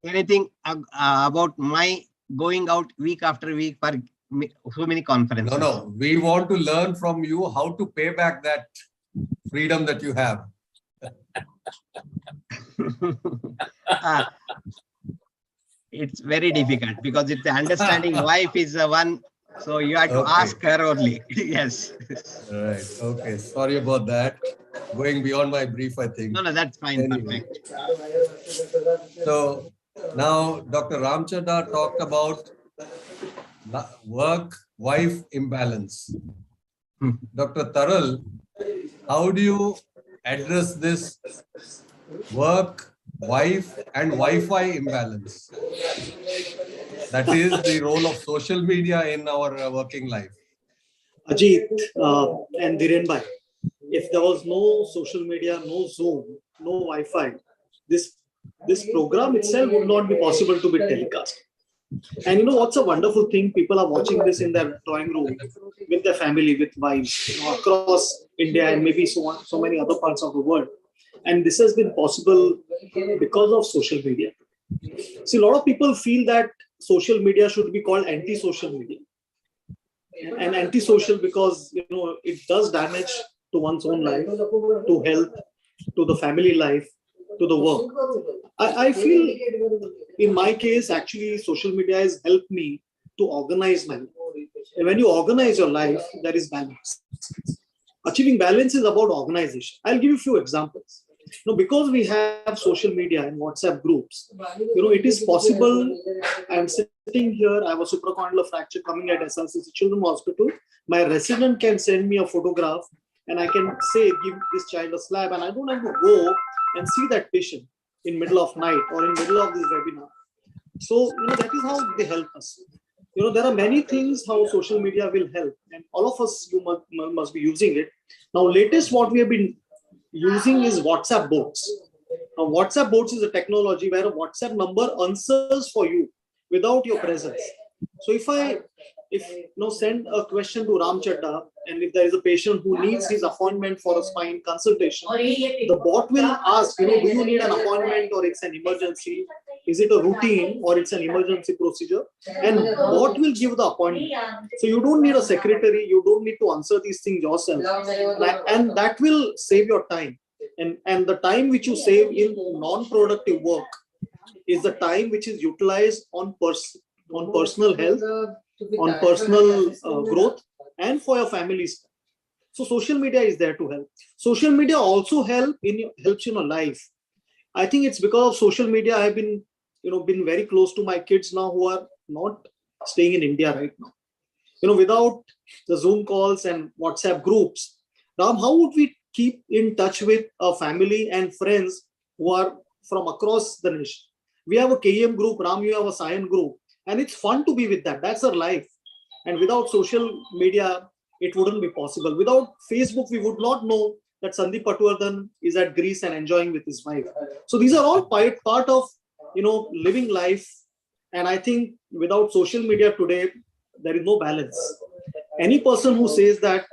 anything about my going out week after week for so many conferences. No, we want to learn from you how to pay back that freedom that you have. It's very difficult because it's the understanding wife is the one, so you have to ask her only. Yes. Right. Okay. Sorry about that. Going beyond my brief, I think. No, that's fine. Anyway. Perfect. So now Dr. Ramchandra talked about work-wife imbalance. Dr. Taral, how do you address this work-wife and Wi-Fi imbalance? That is the role of social media in our working life. Ajit and Dhiren Bhai, if there was no social media, no Zoom, no Wi-Fi, this program itself would not be possible to be telecast. And you know what's a wonderful thing? People are watching this in their drawing room with their family, with wives, across India and maybe so many other parts of the world. And this has been possible because of social media. See, a lot of people feel that social media should be called anti-social media. And anti-social because it does damage to one's own life, to health, to the family life, to the work. I feel in my case, actually, social media has helped me to organize my life. And when you organize your life, there is balance. Achieving balance is about organization. I'll give you a few examples. Because we have social media and WhatsApp groups, it is possible. I'm sitting here, I have a supracondylar fracture coming at SRCC Children's Hospital. My resident can send me a photograph and I can say, give this child a slab, and I don't have to go and see that patient in middle of night or in middle of this webinar. So, that is how they help us. There are many things how social media will help, and all of us, you must be using it. Now, latest what we have been using is WhatsApp bots. Now, WhatsApp bots is a technology where a WhatsApp number answers for you without your presence. So if send a question to Ram Chadda, and if there is a patient who needs his appointment for a spine consultation, the bot will ask, do you need an appointment or it's an emergency? Is it a routine or it's an emergency procedure? And bot will give the appointment. So you don't need a secretary, you don't need to answer these things yourself. And that will save your time. And the time which you save in non-productive work is the time which is utilized on personal health, on personal growth, and for your families. So social media is there to help. Social media also helps in your life. I think it's because of social media I have been very close to my kids now who are not staying in India right now. Without the Zoom calls and WhatsApp groups, Ram, how would we keep in touch with our family and friends who are from across the nation? We have a KM group, Ram, you have a Science group, and it's fun to be with that. That's our life. And without social media, it wouldn't be possible. Without Facebook, we would not know that Sandeep Patwardhan is at Greece and enjoying with his wife. So these are all part of living life. And I think without social media today, there is no balance. Any person who says that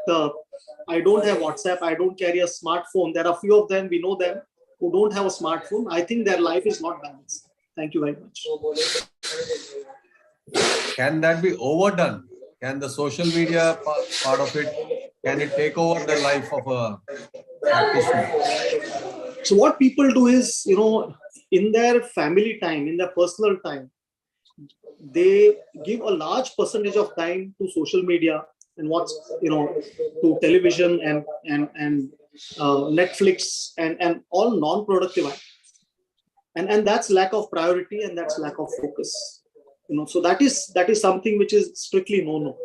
I don't have WhatsApp, I don't carry a smartphone, there are few of them, we know them, who don't have a smartphone. I think their life is not balanced. Thank you very much. Can that be overdone? Can the social media part of it, can it take over the life of a practitioner? So what people do is, in their family time, in their personal time, they give a large percentage of time to social media and to television and Netflix and all non-productive items. And that's lack of priority and that's lack of focus. So that is something which is strictly no.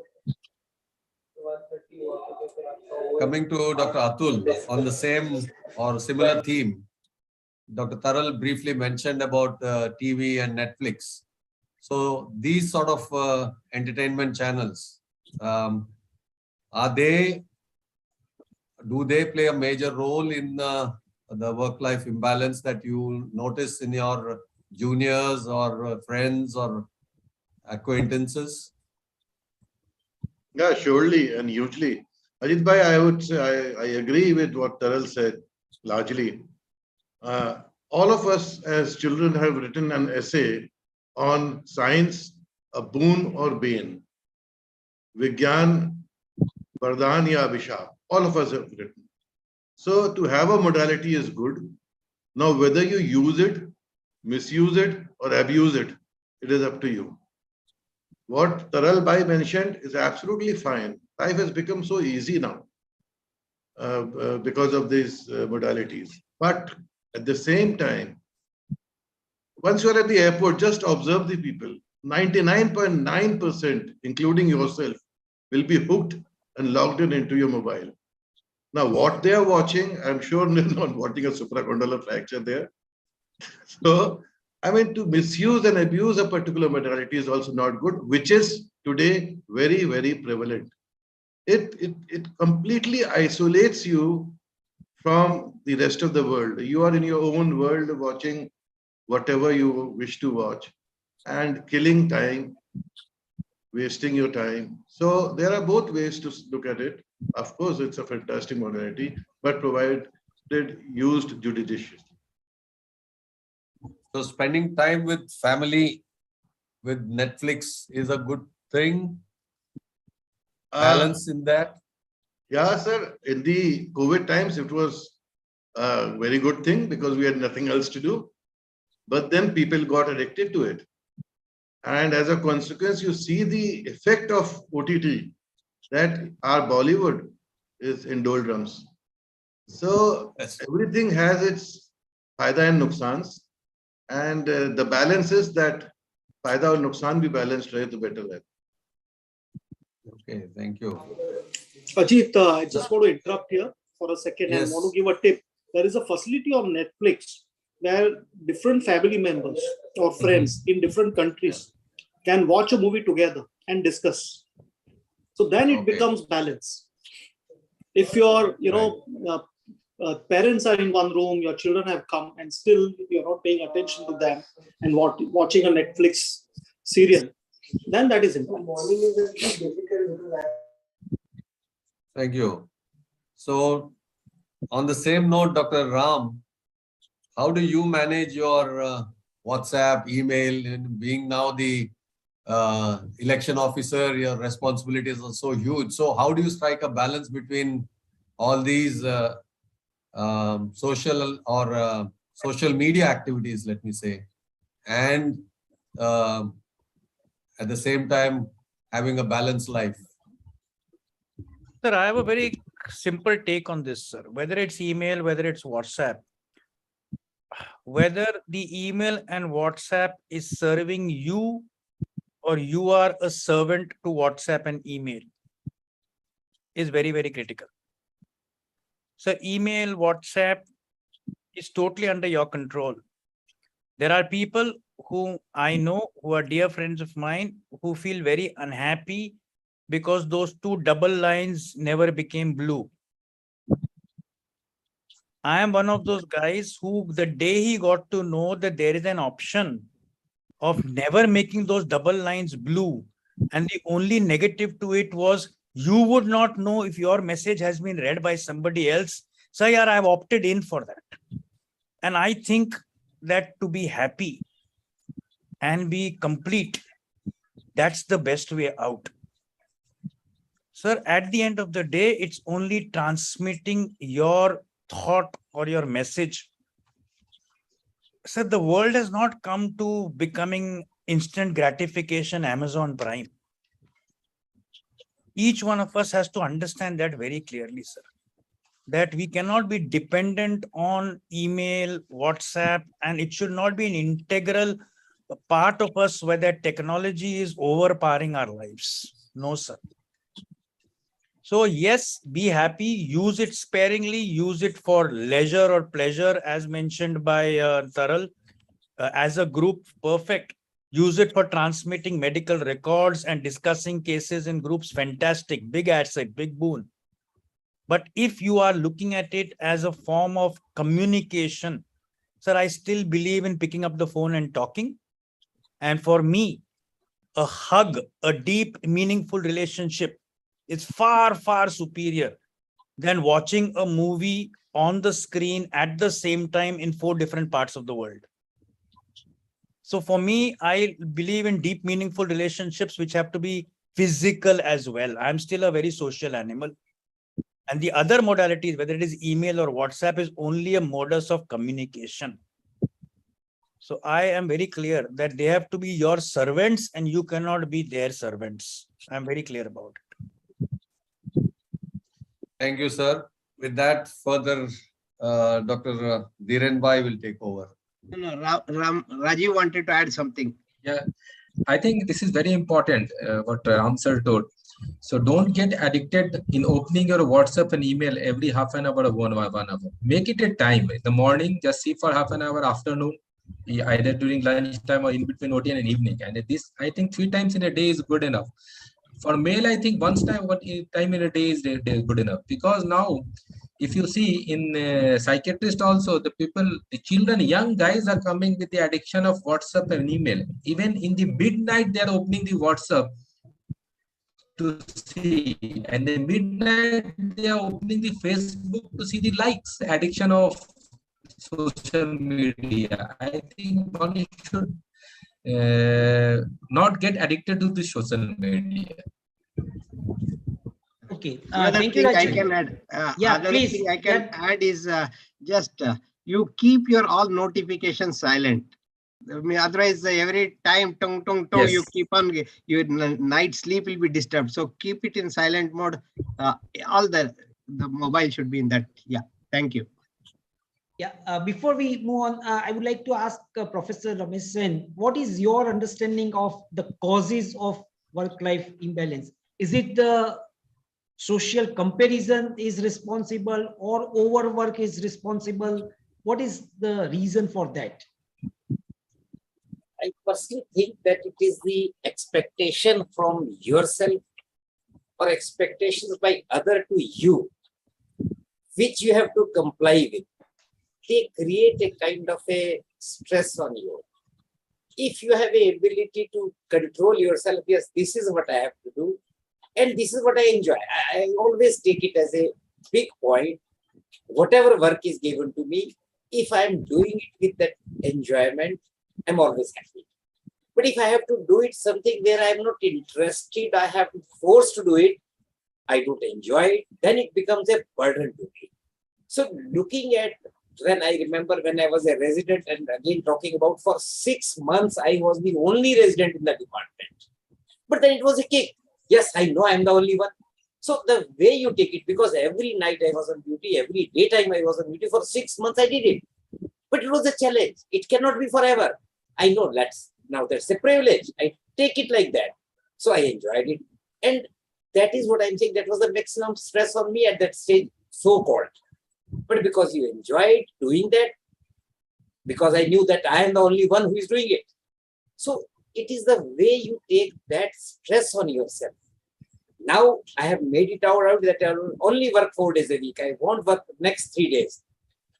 Coming to Dr. Atul on the same or similar theme, Dr. Taral briefly mentioned about TV and Netflix. So these sort of entertainment channels, do they play a major role in the work-life imbalance that you notice in your juniors or friends or acquaintances? Yeah, surely and hugely. Ajit bhai, I would say I agree with what Taral said largely. All of us as children have written an essay on science, a boon or bane. Vigyan, Vardhan ya Abhishap. All of us have written. So to have a modality is good. Now, whether you use it, misuse it, or abuse it, it is up to you. What Taral bhai mentioned is absolutely fine. Life has become so easy now because of these modalities. But at the same time, once you are at the airport, just observe the people. 99.9%, including yourself, will be hooked and logged into your mobile. Now, what they are watching, I'm sure they're not watching a supracondylar fracture there. So, I mean, to misuse and abuse a particular modality is also not good, which is today very, very prevalent. It completely isolates you from the rest of the world. You are in your own world watching whatever you wish to watch and killing time, wasting your time. So there are both ways to look at it. Of course, it's a fantastic modality, but provided used judiciously. So spending time with family, with Netflix is a good thing. Balance in that. Yeah, sir. In the COVID times, it was a very good thing because we had nothing else to do. But then people got addicted to it. And as a consequence, you see the effect of OTT, that our Bollywood is in doldrums. So everything has its faida and nuksans. And the balance is that faida or nuksan be balanced right the better way. Okay, thank you. Ajit, I just want to interrupt here for a second and Yes. want to give a tip. There is a facility on Netflix where different family members or friends in different countries can watch a movie together and discuss. So then it Okay. becomes balance. If your, parents are in one room, your children have come, and still you're not paying attention to them and watching a Netflix serial, then that is imbalance. Thank you. So, on the same note, Dr. Ram, how do you manage your WhatsApp, email, and being now the election officer, your responsibilities are so huge. So how do you strike a balance between all these social or social media activities, let me say, and at the same time having a balanced life? Sir, I have a very simple take on this, sir. Whether it's email, whether it's WhatsApp, whether the email and WhatsApp is serving you or you are a servant to WhatsApp and email is very, very critical. So email, WhatsApp is totally under your control. There are people who I know who are dear friends of mine who feel very unhappy because those two double lines never became blue. I am one of those guys who the day he got to know that there is an option of never making those double lines blue, and the only negative to it was you would not know if your message has been read by somebody else. So yeah, I've opted in for that. And I think that to be happy and be complete, that's the best way out. Sir, at the end of the day, it's only transmitting your thought or your message. Sir, the world has not come to becoming instant gratification, Amazon Prime. Each one of us has to understand that very clearly, sir, that we cannot be dependent on email, WhatsApp, and it should not be an integral part of us where that technology is overpowering our lives. No, sir. So yes, be happy, use it sparingly, use it for leisure or pleasure, as mentioned by Taral. As a group, perfect. Use it for transmitting medical records and discussing cases in groups, fantastic, big asset, big boon. But if you are looking at it as a form of communication, sir, I still believe in picking up the phone and talking. And for me, a hug, a deep, meaningful relationship is far, far superior than watching a movie on the screen at the same time in 4 different parts of the world. So for me, I believe in deep, meaningful relationships, which have to be physical as well. I'm still a very social animal. And the other modalities, whether it is email or WhatsApp, is only a modus of communication. So I am very clear that they have to be your servants and you cannot be their servants. I'm very clear about it. Thank you, sir. With that, further, Dr. Dhiren Bhai will take over. No, Rajiv wanted to add something. Yeah, I think this is very important, what Ram sir told. So don't get addicted in opening your WhatsApp and email every half an hour or 1 hour. Make it a time. In the morning, just see for half an hour, afternoon, either during lunchtime or in between OT and evening. And this, I think 3 times in a day is good enough. For male, I think one time in a day is good enough. Because now, if you see in psychiatrist also, the children, young guys are coming with the addiction of WhatsApp and email. Even in the midnight, they are opening the WhatsApp to see. And in midnight, they are opening the Facebook to see the likes. Addiction of social media. I think one should not get addicted to the social media. Okay. Another Thank you, thing I Rajiv. can add. Yeah, Another please. thing I can add is just you keep your all notifications silent. I mean, otherwise, every time tong tong tong, Yes. you keep on, your night sleep will be disturbed. So keep it in silent mode. All the mobile should be in that. Yeah. Thank you. Yeah, before we move on, I would like to ask Professor Ramesh Sen, what is your understanding of the causes of work-life imbalance? Is it the social comparison is responsible or overwork is responsible? What is the reason for that? I personally think that it is the expectation from yourself or expectations by other to you which you have to comply with, they create a kind of a stress on you. If you have a ability to control yourself, yes, this is what I have to do, and this is what I enjoy. I always take it as a big point. Whatever work is given to me, if I'm doing it with that enjoyment, I'm always happy. But if I have to do it something where I'm not interested, I have to force to do it, I don't enjoy it, then it becomes a burden to me. So looking at, when I remember when I was a resident, and again talking about for 6 months, I was the only resident in the department. But then it was a kick. Yes, I know I'm the only one. So the way you take it, because every night I was on duty, every daytime I was on duty, for 6 months I did it. But it was a challenge. It cannot be forever. I know that's a privilege. I take it like that. So I enjoyed it. And that is what I'm saying. That was the maximum stress on me at that stage, so-called. But because you enjoyed doing that, because I knew that I am the only one who is doing it. So it is the way you take that stress on yourself. Now I have made it out that I will only work 4 days a week. I won't work next 3 days.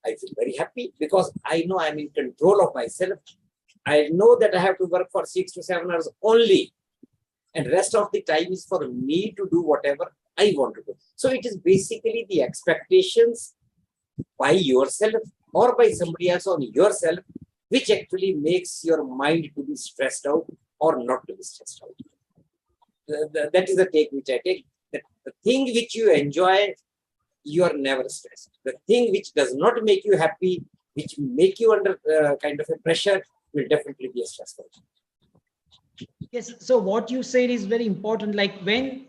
I feel very happy because I know I'm in control of myself. I know that I have to work for 6 to 7 hours only. And rest of the time is for me to do whatever I want to do. So it is basically the expectations by yourself or by somebody else on yourself, which actually makes your mind to be stressed out or not to be stressed out. That is the take which I take. That the thing which you enjoy, you are never stressed. The thing which does not make you happy, which make you under kind of a pressure, will definitely be a stressful. Yes. So what you said is very important. Like when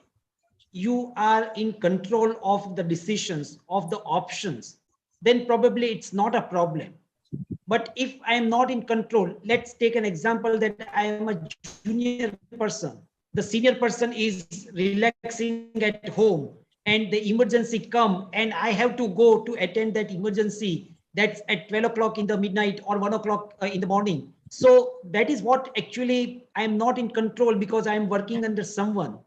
you are in control of the decisions, of the options, then probably it's not a problem. But if I am not in control, let's take an example that I am a junior person. The senior person is relaxing at home and the emergency come and I have to go to attend that emergency that's at 12 o'clock in the midnight or 1 o'clock in the morning. So that is what actually I am not in control because I am working under someone.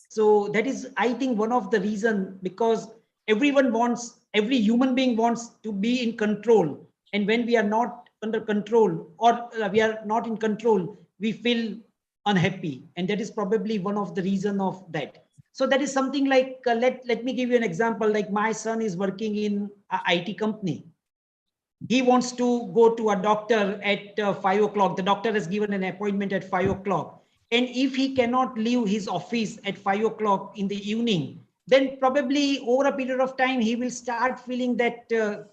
So that is, I think, one of the reason, because every human being wants to be in control. And when we are not under control or we are not in control, we feel unhappy. And that is probably one of the reason of that. So that is something like, let me give you an example. Like my son is working in an IT company. He wants to go to a doctor at 5 o'clock. The doctor has given an appointment at 5 o'clock. And if he cannot leave his office at 5 o'clock in the evening, then probably over a period of time, he will start feeling that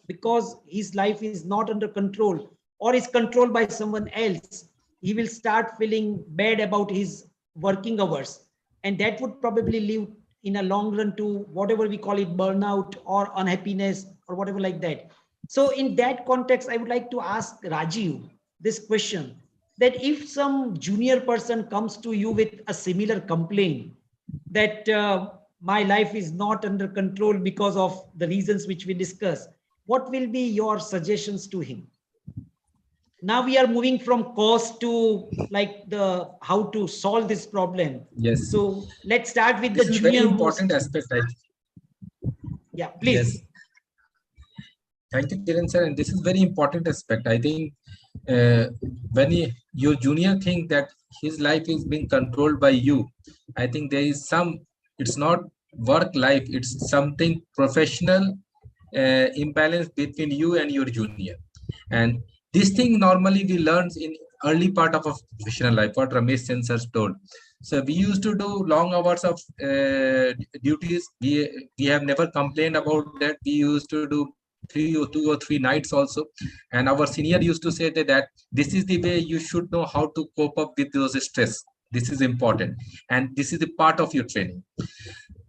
because his life is not under control or is controlled by someone else, he will start feeling bad about his working hours. And that would probably lead in a long run to whatever we call it, burnout or unhappiness or whatever like that. So in that context, I would like to ask Rajiv this question, that if some junior person comes to you with a similar complaint that my life is not under control because of the reasons which we discussed, what will be your suggestions to him? Now we are moving from cause to like the how to solve this problem. Yes. So let's start with This the is junior very important aspect. Yeah, please. Yes. Thank you, Kiran sir. And this is very important aspect. I think when your junior think that his life is being controlled by you, I think there is some, it's not work life, it's something professional imbalance between you and your junior. And this thing normally we learn in early part of a professional life, what Ramesh Sen sir told. So we used to do long hours of duties. We have never complained about that. We used to do 2 or 3 nights also, and our senior used to say that this is the way you should know how to cope up with those stress. This is important, and this is the part of your training.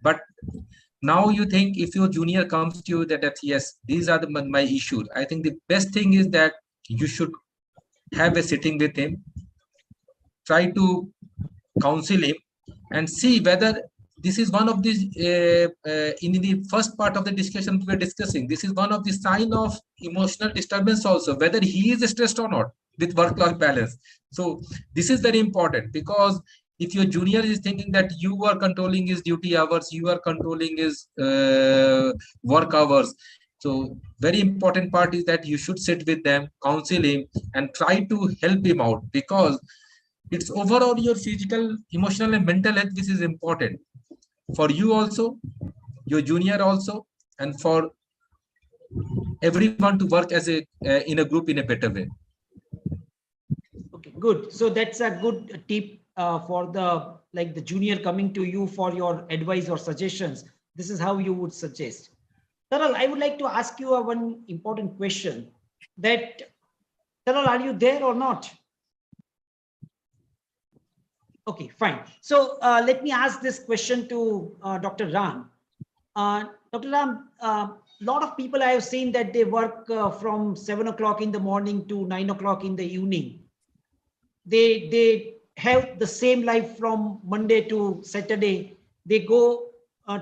But now you think if your junior comes to you that yes, these are my issues, I think the best thing is that you should have a sitting with him, try to counsel him, and see whether this is one of these in the first part of the discussion we were discussing, this is one of the sign of emotional disturbance also, whether he is stressed or not with work-life balance. So this is very important, because if your junior is thinking that you are controlling his duty hours, you are controlling his work hours, So very important part is that you should sit with them, counsel him, and try to help him out, because it's overall your physical, emotional, and mental health which is important for you also, your junior also, and for everyone to work as a in a group in a better way. Okay, good. So that's a good tip for the junior coming to you for your advice or suggestions. This is how you would suggest. Taral, I would like to ask you one important question. That Taral, are you there or not? Okay, fine. So let me ask this question to Dr. Ram. Dr. Ram, a lot of people I have seen that they work from 7 o'clock in the morning to 9 o'clock in the evening. They have the same life from Monday to Saturday. They go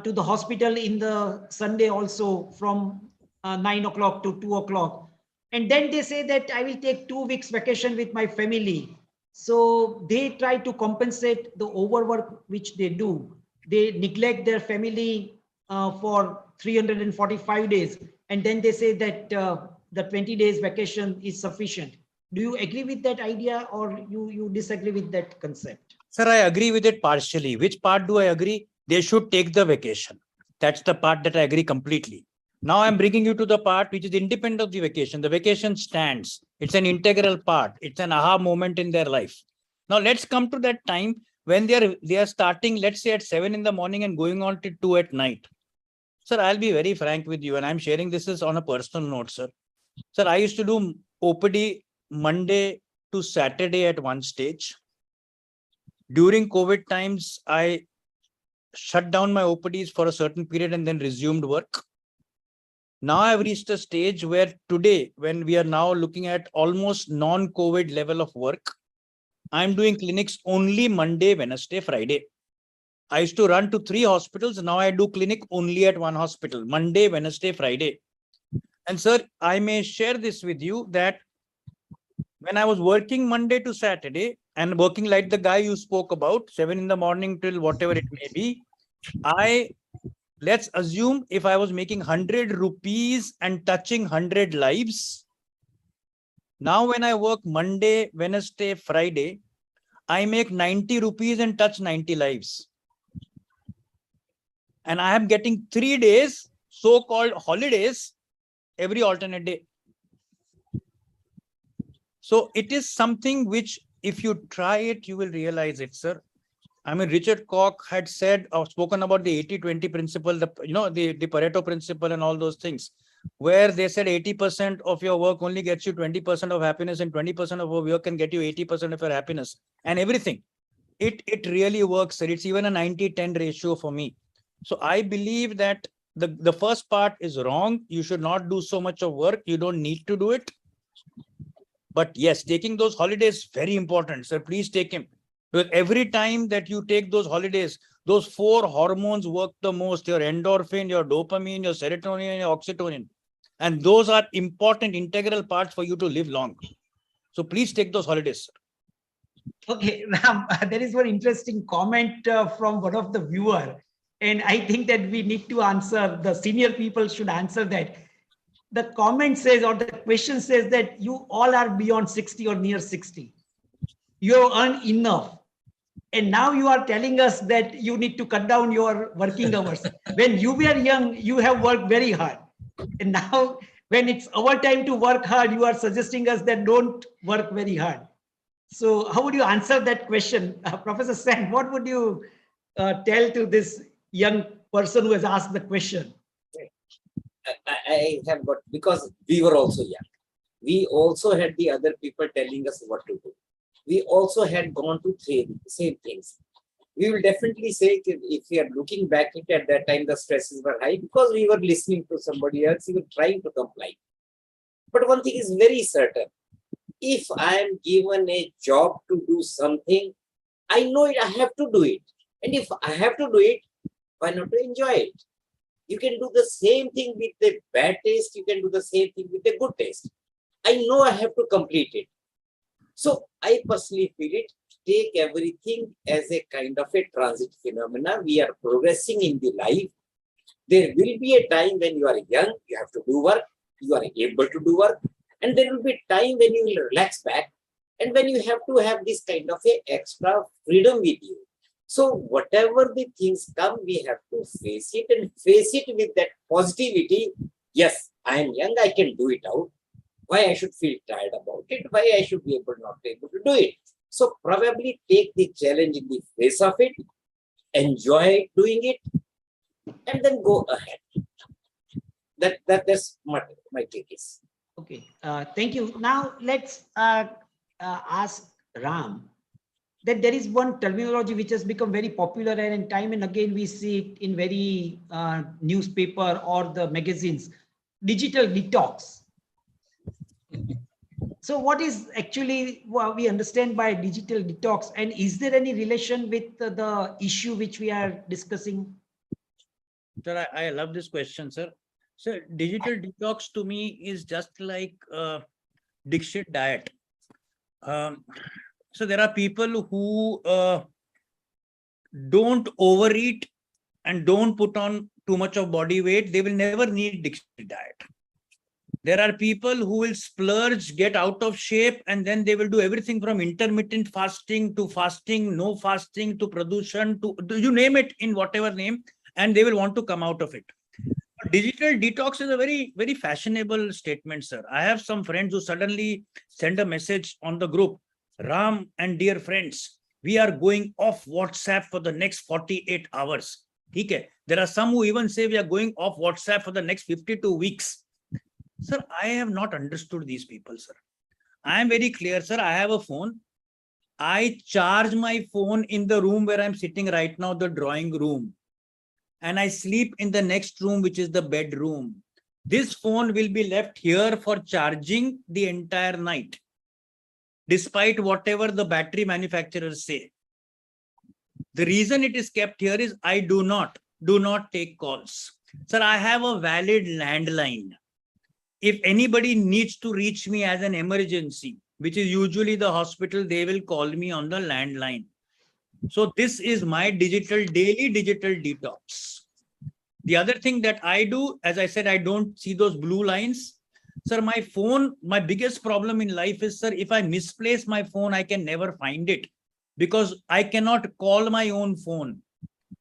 to the hospital in the Sunday also from 9 o'clock to 2 o'clock. And then they say that I will take 2 weeks vacation with my family. So they try to compensate the overwork which they do. They neglect their family for 345 days. And then they say that the 20 days vacation is sufficient. Do you agree with that idea, or you disagree with that concept? Sir, I agree with it partially. Which part do I agree? They should take the vacation. That's the part that I agree completely. Now I'm bringing you to the part which is independent of the vacation. The vacation stands. It's an integral part. It's an aha moment in their life. Now let's come to that time when they are starting, let's say at 7 in the morning and going on to 2 at night. Sir, I'll be very frank with you, and I'm sharing this is on a personal note, sir. Sir, I used to do OPD Monday to Saturday at one stage. During COVID times, I shut down my OPDs for a certain period and then resumed work. Now I've reached a stage where today, when we are now looking at almost non-COVID level of work, I'm doing clinics only Monday, Wednesday, Friday. I used to run to 3 hospitals. Now I do clinic only at 1 hospital, Monday, Wednesday, Friday. And sir, I may share this with you that when I was working Monday to Saturday and working like the guy you spoke about, 7 in the morning till whatever it may be, let's assume if I was making 100 rupees and touching 100 lives. Now when I work Monday, Wednesday, Friday, I make 90 rupees and touch 90 lives. And I am getting 3 days, so-called holidays, every alternate day. So it is something which, if you try it, you will realize it, sir. I mean, Richard Koch had said or spoken about the 80-20 principle, the Pareto principle and all those things, where they said 80% of your work only gets you 20% of happiness, and 20% of work can get you 80% of your happiness and everything. It really works, sir. It's even a 90-10 ratio for me. So I believe that the first part is wrong. You should not do so much of work. You don't need to do it. But yes, taking those holidays, very important, sir. Please take him. Because every time that you take those holidays, those 4 hormones work the most: your endorphin, your dopamine, your serotonin, and your oxytocin. And those are important, integral parts for you to live long. So please take those holidays, sir. Okay, Ram, there is one interesting comment from one of the viewer. And I think that we need to answer, the senior people should answer that. The comment says, or the question says, that you all are beyond 60 or near 60. You have earned enough. And now you are telling us that you need to cut down your working hours. When you were young, you have worked very hard. And now when it's our time to work hard, you are suggesting us that don't work very hard. So how would you answer that question? Professor Sen, what would you tell to this young person who has asked the question? I have got, because we were also young. We also had the other people telling us what to do. We also had gone to same things. We will definitely say, if we are looking back at that time, the stresses were high because we were listening to somebody else, we were trying to comply. But one thing is very certain. If I am given a job to do something, I know it, I have to do it. And if I have to do it, why not to enjoy it? You can do the same thing with a bad taste. You can do the same thing with a good taste. I know I have to complete it. So I personally feel it, take everything as a kind of a transit phenomena. We are progressing in the life. There will be a time when you are young, you have to do work, you are able to do work, and there will be a time when you will relax back, and when you have to have this kind of a extra freedom with you. So whatever the things come, we have to face it and face it with that positivity. Yes, I am young, I can do it out. Why I should feel tired about it? Why I should be not able to do it? So probably take the challenge in the face of it, enjoy doing it, and then go ahead. That's what my take is. Okay, thank you. Now let's ask Ram that there is one terminology which has become very popular, and time and again we see it in very newspaper or the magazines, digital detox. So what is actually what we understand by digital detox, and is there any relation with the issue which we are discussing? Sir, I love this question, sir. So digital detox to me is just like Dixit diet. So there are people who don't overeat and don't put on too much of body weight. They will never need Dixit diet. There are people who will splurge, get out of shape, and then they will do everything from intermittent fasting to fasting, no fasting to Pradushan to you name it, in whatever name, and they will want to come out of it. Digital detox is a very, very fashionable statement, sir. I have some friends who suddenly send a message on the group, Ram and dear friends, we are going off WhatsApp for the next 48 hours. Okay. There are some who even say we are going off WhatsApp for the next 52 weeks. Sir, I have not understood these people, sir. I am very clear, sir. I have a phone. I charge my phone in the room where I'm sitting right now, the drawing room. And I sleep in the next room, which is the bedroom. This phone will be left here for charging the entire night, despite whatever the battery manufacturers say. The reason it is kept here is I do not take calls. Sir, I have a valid landline. If anybody needs to reach me as an emergency, which is usually the hospital, they will call me on the landline. So this is my daily digital detox. The other thing that I do, as I said, I don't see those blue lines. Sir, my phone, my biggest problem in life is, sir, if I misplace my phone, I can never find it because I cannot call my own phone.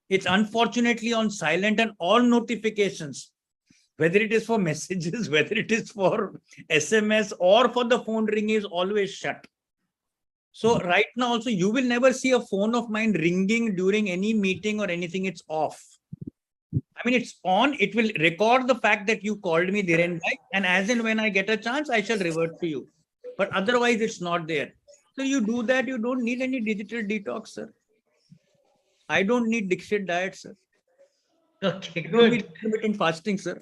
It's unfortunately on silent, and all notifications, whether it is for messages, whether it is for SMS or for the phone ring, is always shut. So right now also, you will never see a phone of mine ringing during any meeting or anything. It's off. I mean, it's on. It will record the fact that you called me, Dhiren bhai, and as and when I get a chance, I shall revert to you. But otherwise, it's not there. So you do that. You don't need any digital detox, sir. I don't need Dixit diet, sir. Okay, I don't good. need intermittent fasting, sir.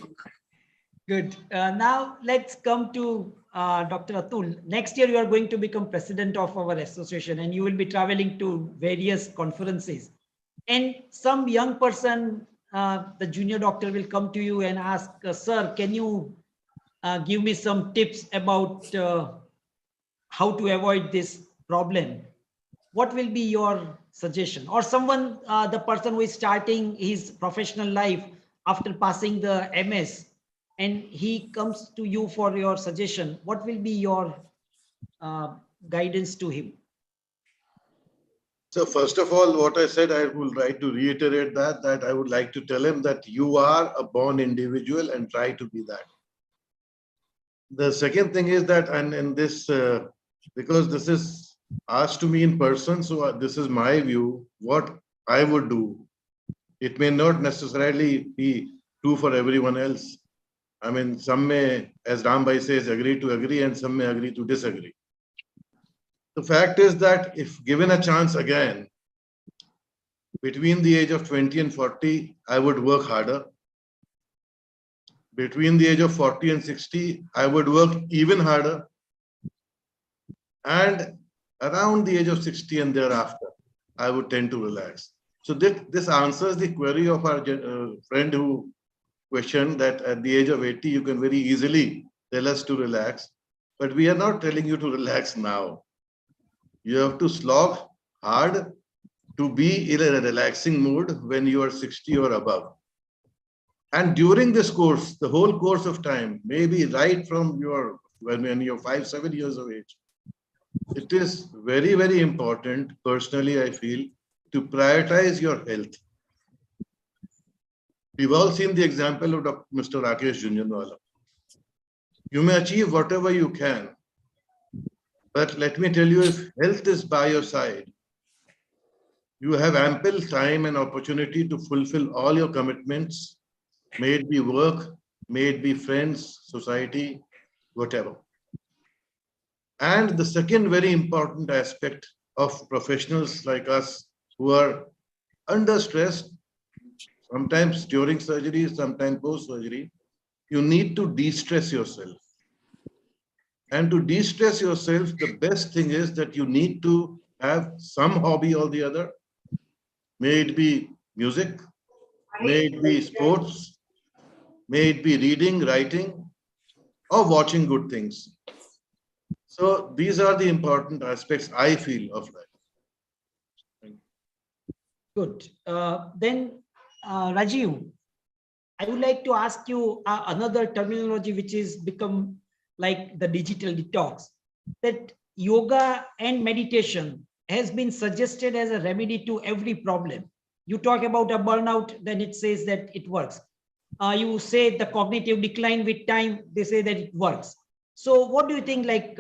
Good. Now let's come to Dr. Atul. Next year, you are going to become president of our association, and you will be traveling to various conferences. And some young person, the junior doctor, will come to you and ask, sir, can you give me some tips about how to avoid this problem? What will be your suggestion? Or someone, the person who is starting his professional life after passing the MS, and he comes to you for your suggestion, what will be your guidance to him? So first of all, what I said, I would like to reiterate that I would like to tell him that you are a born individual and try to be that. The second thing is that, and in this, because this is asked to me in person, so this is my view, what I would do. It may not necessarily be true for everyone else. I mean, some may, as Ram Bhai says, agree to agree, and some may agree to disagree. The fact is that if given a chance again, between the age of 20 and 40, I would work harder. Between the age of 40 and 60, I would work even harder. And around the age of 60 and thereafter, I would tend to relax. So this answers the query of our friend who questioned that at the age of 80, you can very easily tell us to relax. But we are not telling you to relax now. You have to slog hard to be in a relaxing mood when you are 60 or above. And during this course, the whole course of time, maybe right from when you're 5, 7 years of age, it is very, very important, personally, I feel, to prioritize your health. We've all seen the example of Mr. Rakesh Jhunjhunwala. You may achieve whatever you can, but let me tell you, if health is by your side, you have ample time and opportunity to fulfill all your commitments, may it be work, may it be friends, society, whatever. And the second very important aspect of professionals like us who are under stress, sometimes during surgery, sometimes post-surgery, you need to de-stress yourself. And to de-stress yourself, the best thing is that you need to have some hobby or the other. May it be music, may it be sports, may it be reading, writing, or watching good things. So these are the important aspects, I feel, of life. Good. Then, Rajiv, I would like to ask you another terminology which is become like the digital detox, that yoga and meditation has been suggested as a remedy to every problem. You talk about a burnout, then it says that it works. You say the cognitive decline with time, they say that it works. So what do you think, like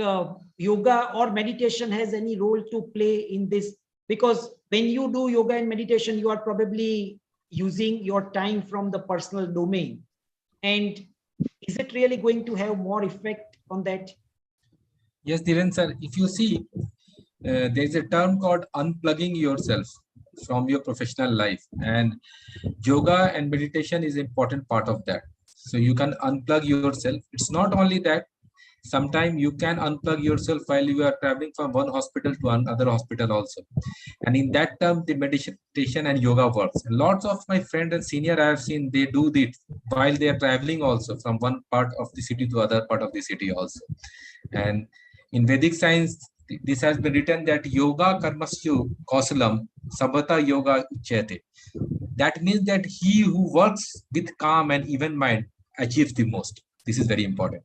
yoga or meditation has any role to play in this? Because when you do yoga and meditation, you are probably using your time from the personal domain. And is it really going to have more effect on that? Yes, Dhiren sir, if you see, there is a term called unplugging yourself from your professional life, and yoga and meditation is an important part of that. So you can unplug yourself. It's not only that, sometimes you can unplug yourself while you are traveling from one hospital to another hospital also. And in that term, the meditation and yoga works. Lots of my friends and senior I have seen, they do this while they are traveling also from one part of the city to other part of the city also. And in Vedic science, this has been written that yoga karmasyu kausalam sabhata yoga uchyate. That means that he who works with calm and even mind achieves the most. This is very important.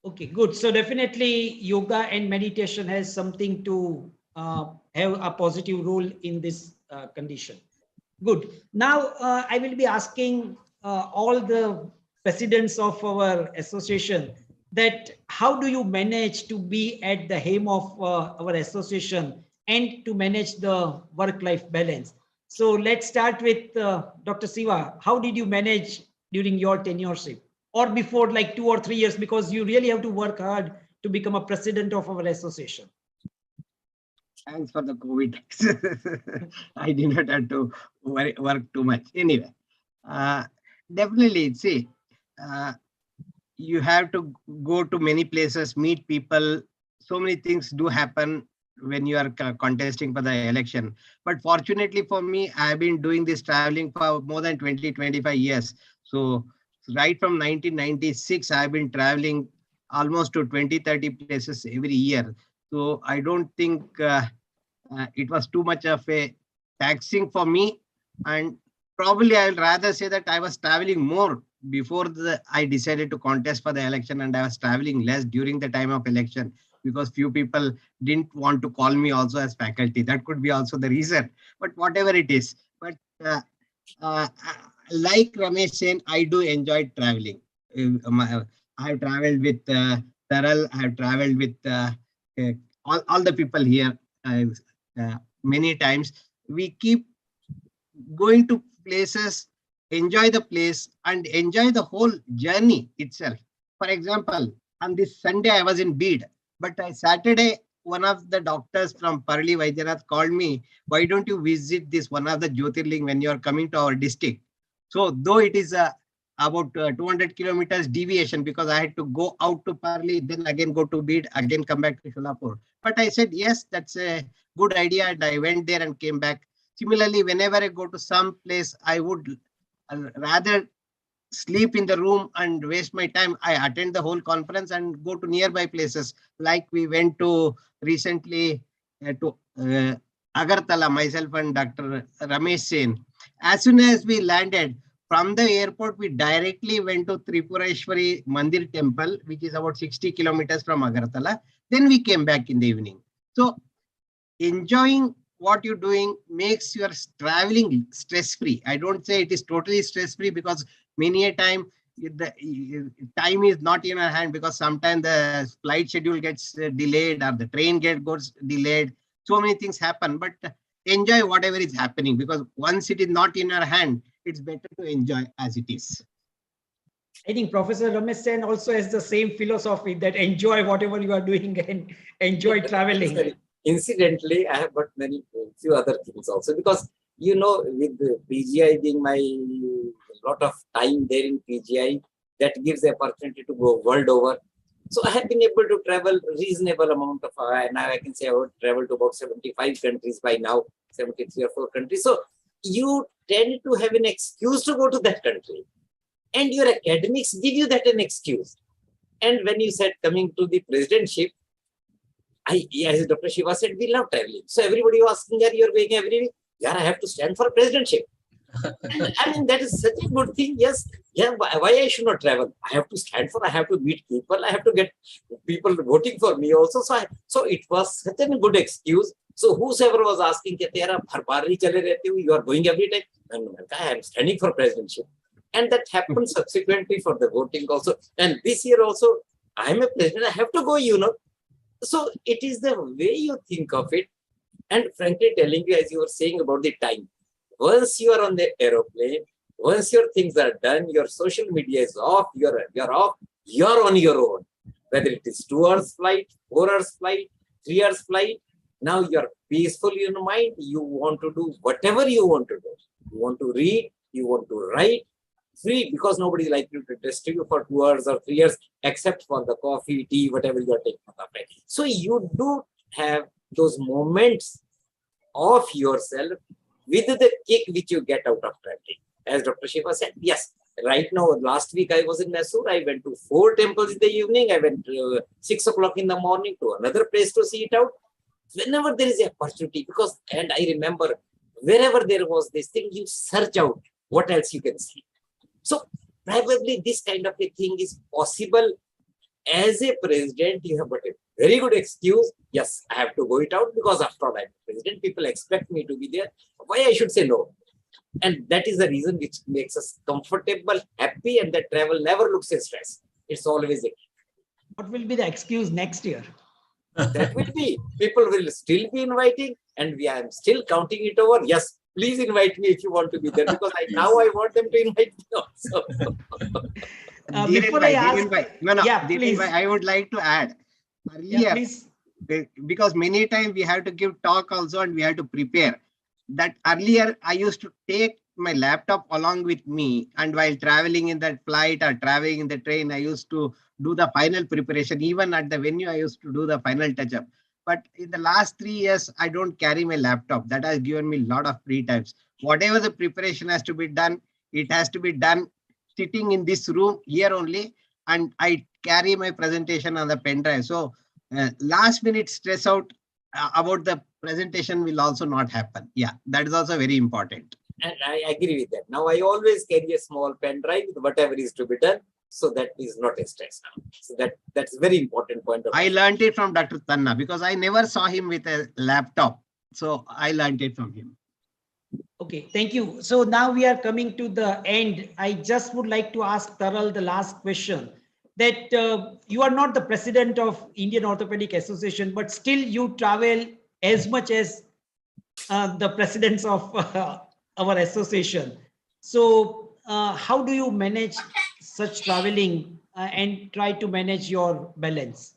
Okay, good. So definitely yoga and meditation has something to have a positive role in this condition. Good. Now I will be asking all the presidents of our association that how do you manage to be at the helm of our association and to manage the work-life balance? So let's start with Dr. Siva. How did you manage during your tenureship? Or before, like 2 or 3 years, because you really have to work hard to become a president of our association. Thanks for the COVID. I did not have to work too much. Anyway, definitely, see, you have to go to many places, meet people. So many things do happen when you are contesting for the election. But fortunately for me, I've been doing this traveling for more than 20, 25 years. So right from 1996, I've been traveling almost to 20, 30 places every year. So I don't think it was too much of a taxing for me. And probably I'll rather say that I was traveling more before I decided to contest for the election, and I was traveling less during the time of election because few people didn't want to call me also as faculty. That could be also the reason, but whatever it is. But like Ramesh said, I do enjoy traveling. I have traveled with Taral, I have traveled with all the people here many times. We keep going to places, enjoy the place and enjoy the whole journey itself. For example, on this Sunday, I was in Bid, but Saturday, one of the doctors from Parli Vaidyanath called me, why don't you visit this one of the Jyotirling when you are coming to our district? So though it is about 200 kilometers deviation, because I had to go out to Parli, then again go to Bid, again come back to Sholapur. But I said, yes, that's a good idea. And I went there and came back. Similarly, whenever I go to some place, I would rather sleep in the room and waste my time. I attend the whole conference and go to nearby places. Like we went to recently to Agartala, myself and Dr. Ramesh Sen. As soon as we landed, from the airport, we directly went to Tripureshwari Mandir temple, which is about 60 kilometers from Agartala. Then we came back in the evening. So enjoying what you're doing makes your traveling stress-free. I don't say it is totally stress-free, because many a time the time is not in our hand, because sometimes the flight schedule gets delayed or the train goes delayed. So many things happen, but enjoy whatever is happening, because once it is not in our hand, it's better to enjoy as it is. I think Professor Ramesh Sen also has the same philosophy, that enjoy whatever you are doing and enjoy traveling. Incidentally, I have got few other things also, because with the PGI being my lot of time there in PGI, that gives the opportunity to go world over. So I have been able to travel reasonable amount of, now I can say I would travel to about 75 countries by now, 73 or 4 countries. So you tend to have an excuse to go to that country, and your academics give you that an excuse. And when you said coming to the presidentship, as Dr. Shiva said, we love traveling. So everybody was asking, you're going every week. Yeah, I have to stand for presidentship. And I mean, that is such a good thing. Yes. Yeah. Why I should not travel? I have to stand for, I have to meet people. I have to get people voting for me also. So it was such a good excuse. So whosoever was asking, you are going every time. And I am standing for presidentship. And that happened subsequently for the voting also. And this year also, I am a president. I have to go, So it is the way you think of it. And frankly telling you, as you were saying about the time, once you are on the aeroplane, once your things are done, your social media is off, you're off, you're on your own. Whether it is 2 hours flight, 4 hours flight, 3 hours flight, now you're peaceful in your mind. You want to do whatever you want to do. You want to read, you want to write, free, because nobody is likely to disturb you for 2 hours or 3 hours, except for the coffee, tea, whatever you are taking. So you do have those moments of yourself with the kick which you get out of traveling. As Dr. Shiva said, yes, right now, last week I was in Mysore. I went to 4 temples in the evening. I went 6 o'clock in the morning to another place to see it out. Whenever there is a opportunity, and I remember, wherever there was this thing, you search out what else you can see. So probably this kind of a thing is possible. As a president, you have got a very good excuse. Yes, I have to go it out, because after all, I'm president. People expect me to be there. Why I should say no? And that is the reason which makes us comfortable, happy, and that travel never looks a stress. It's always a key. What will be the excuse next year? That will be, people will still be inviting, and I am still counting it over. Yes, please invite me if you want to be there, because now I want them to invite me also. Before I ask, please. I would like to add earlier, because many times we have to give talk also, and we have to prepare. That earlier I used to take my laptop along with me, and while traveling in that flight or traveling in the train, I used to do the final preparation. Even at the venue, I used to do the final touch-up. But in the last 3 years, I don't carry my laptop. That has given me a lot of free times. Whatever the preparation has to be done, it has to be done sitting in this room here only, and I carry my presentation on the pen drive. So last minute stress out about the presentation will also not happen. Yeah, that is also very important. And I agree with that. Now I always carry a small pen drive with whatever is to be done. So that is not a stress now. So that's a very important point. I learned it from Dr. Tanna, because I never saw him with a laptop. So I learned it from him. Okay, thank you. So now we are coming to the end. I just would like to ask Taral the last question. That you are not the president of Indian Orthopedic Association, but still you travel as much as the presidents of our association. So how do you manage such traveling and try to manage your balance?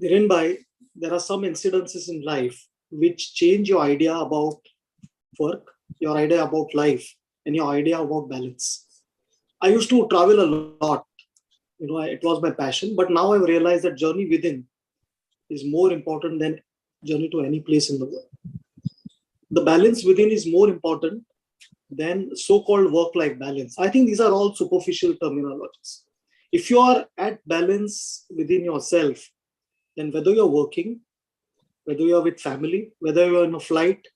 Dhiren, there are some incidences in life which change your idea about work, your idea about life, and your idea about balance. I used to travel a lot. It was my passion, but now I've realized that journey within is more important than journey to any place in the world. The balance within is more important than so-called work-life balance. I think these are all superficial terminologies. If you are at balance within yourself, then whether you're working, whether you're with family, whether you're in a flight,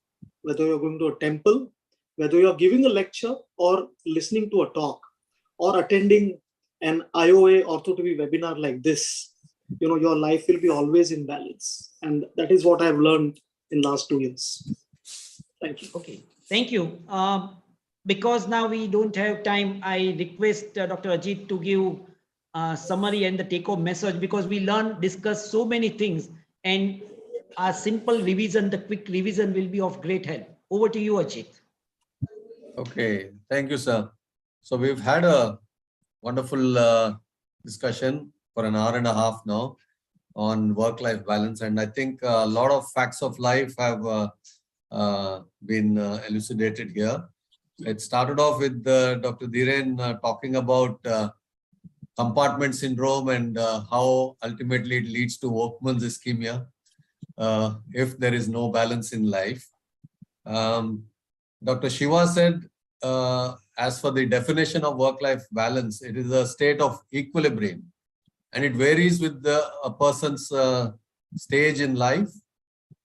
whether you're going to a temple, whether you're giving a lecture or listening to a talk or attending an IOA OrthoTV webinar like this, your life will be always in balance. And that is what I've learned in last 2 years. Thank you. Okay, thank you. Because now we don't have time, I request Dr. Ajit to give a summary and the take-home message, because we discuss so many things, and a simple revision, the quick revision will be of great help. Over to you, Ajit. Okay, thank you, sir. So we've had a wonderful discussion for an hour and a half now on work-life balance, and I think a lot of facts of life have been elucidated here. It started off with Dr. Dhiren talking about compartment syndrome and how ultimately it leads to workman's ischemia if there is no balance in life. Dr. Shiva said, as for the definition of work-life balance, it is a state of equilibrium, and it varies with a person's stage in life.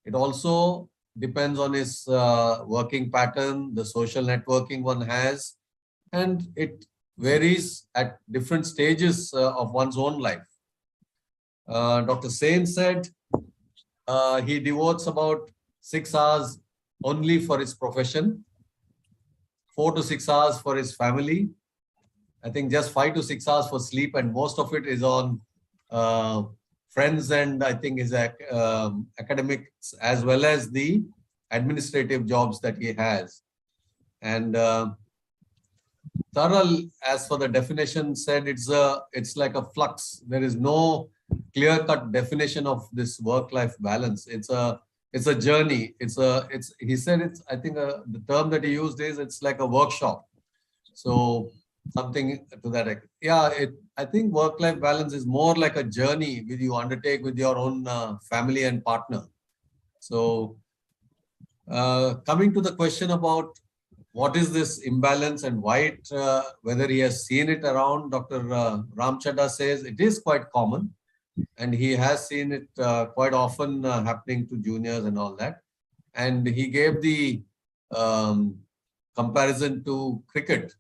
It also depends on his working pattern, the social networking one has, and it varies at different stages of one's own life. Dr. Sen said he devotes about 6 hours only for his profession, 4 to 6 hours for his family. I think just 5 to 6 hours for sleep, and most of it is on friends and I think his academics as well as the administrative jobs that he has. And Taral, as for the definition, said it's like a flux. There is no clear-cut definition of this work-life balance. It's a journey. He said I think the term that he used is it's like a workshop. So something to that. Yeah, I think work-life balance is more like a journey which you undertake with your own family and partner. So coming to the question about what is this imbalance and why whether he has seen it around, Dr. Ramchadda says it is quite common, and he has seen it quite often happening to juniors and all that. And he gave the comparison to cricket,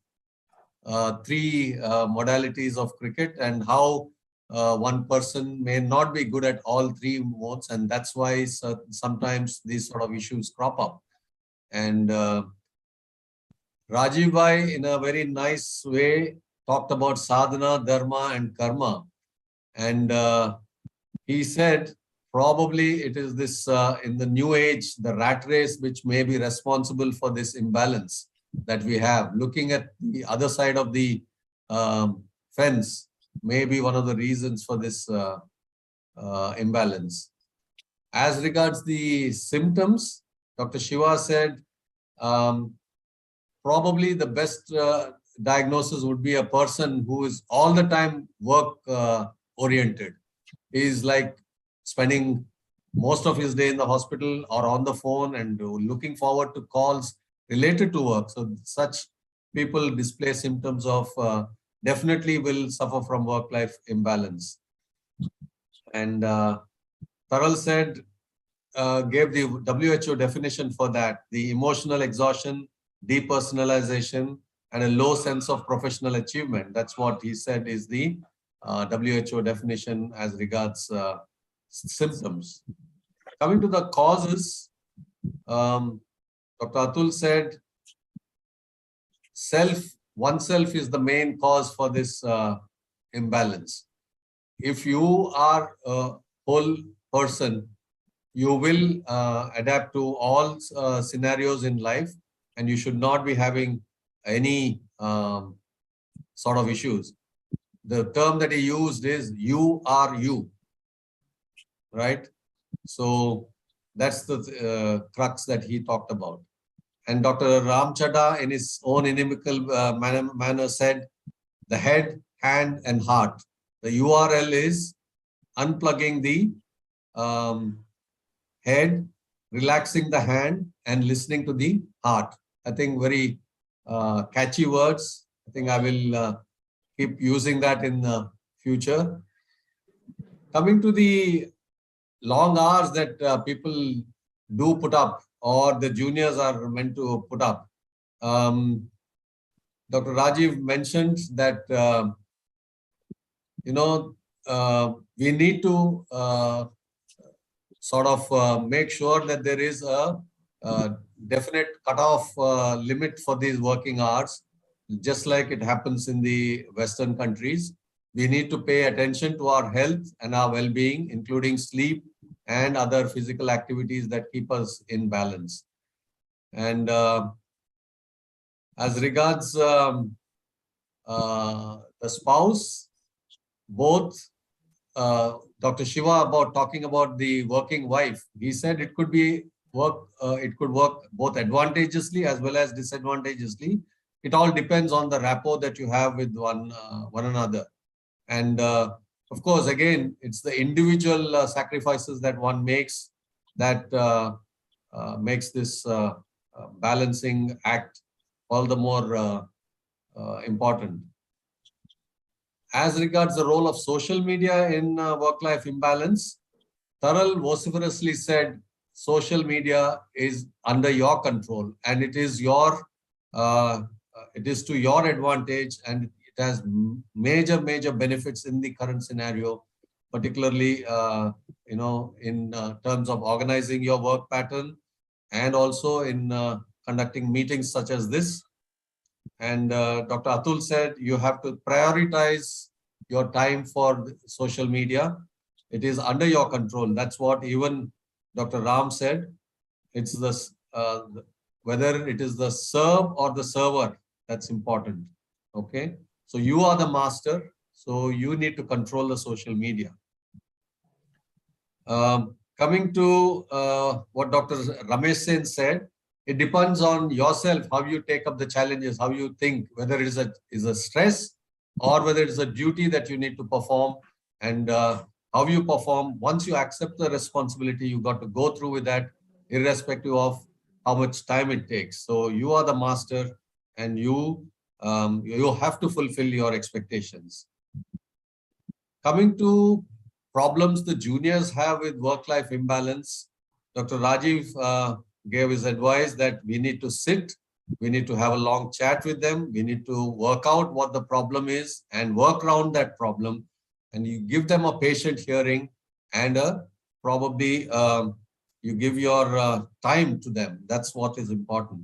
3 modalities of cricket, and how one person may not be good at all 3 modes, and that's why sometimes these sort of issues crop up. And Rajiv Bhai, in a very nice way, talked about sadhana, dharma, and karma. And he said probably it is this in the new age, the rat race, which may be responsible for this imbalance that we have. Looking at the other side of the fence may be one of the reasons for this imbalance. As regards the symptoms, Dr. Shiva said probably the best diagnosis would be a person who is all the time work oriented. He is like spending most of his day in the hospital or on the phone and looking forward to calls related to work. So such people display symptoms of definitely will suffer from work-life imbalance. And Taral said, gave the WHO definition for that, the emotional exhaustion, depersonalization, and a low sense of professional achievement. That's what he said is the WHO definition as regards symptoms. Coming to the causes, Dr. Atul said oneself is the main cause for this imbalance. If you are a whole person, you will adapt to all scenarios in life, and you should not be having any sort of issues. The term that he used is you are you, right? So that's the crux that he talked about. And Dr. Ramchadda, in his own inimical manner, said the head, hand, and heart. The URL is unplugging the head, relaxing the hand, and listening to the heart. I think very catchy words. I think I will keep using that in the future. Coming to the long hours that people do put up, or the juniors are meant to put up. Dr. Rajiv mentioned that, we need to sort of make sure that there is a definite cutoff limit for these working hours, just like it happens in the Western countries. We need to pay attention to our health and our well-being, including sleep and other physical activities that keep us in balance. And as regards the spouse, both Dr. Shiva about talking about the working wife, he said it could be it could work both advantageously as well as disadvantageously. It all depends on the rapport that you have with one another. And of course, again, it's the individual sacrifices that one makes that makes this balancing act all the more important. As regards the role of social media in work-life imbalance, Taral vociferously said social media is under your control and it is your it is to your advantage, and it has major benefits in the current scenario, particularly in terms of organizing your work pattern and also in conducting meetings such as this. And Dr. Atul said you have to prioritize your time for social media. It is under your control. That's what even Dr. Ram said. It's the whether it is the serve or the server that's important. Okay, so you are the master, so you need to control the social media. Coming to what Dr. Ramesh Sen said, it depends on yourself how you take up the challenges, how you think, whether it is a stress or whether it's a duty that you need to perform, and how you perform. Once you accept the responsibility, you got to go through with that, irrespective of how much time it takes. So you are the master, and you have to fulfill your expectations. Coming to problems the juniors have with work-life imbalance, Dr. Rajiv gave his advice that we need to sit, we need to have a long chat with them, we need to work out what the problem is and work around that problem, and you give them a patient hearing and probably you give your time to them. That's what is important.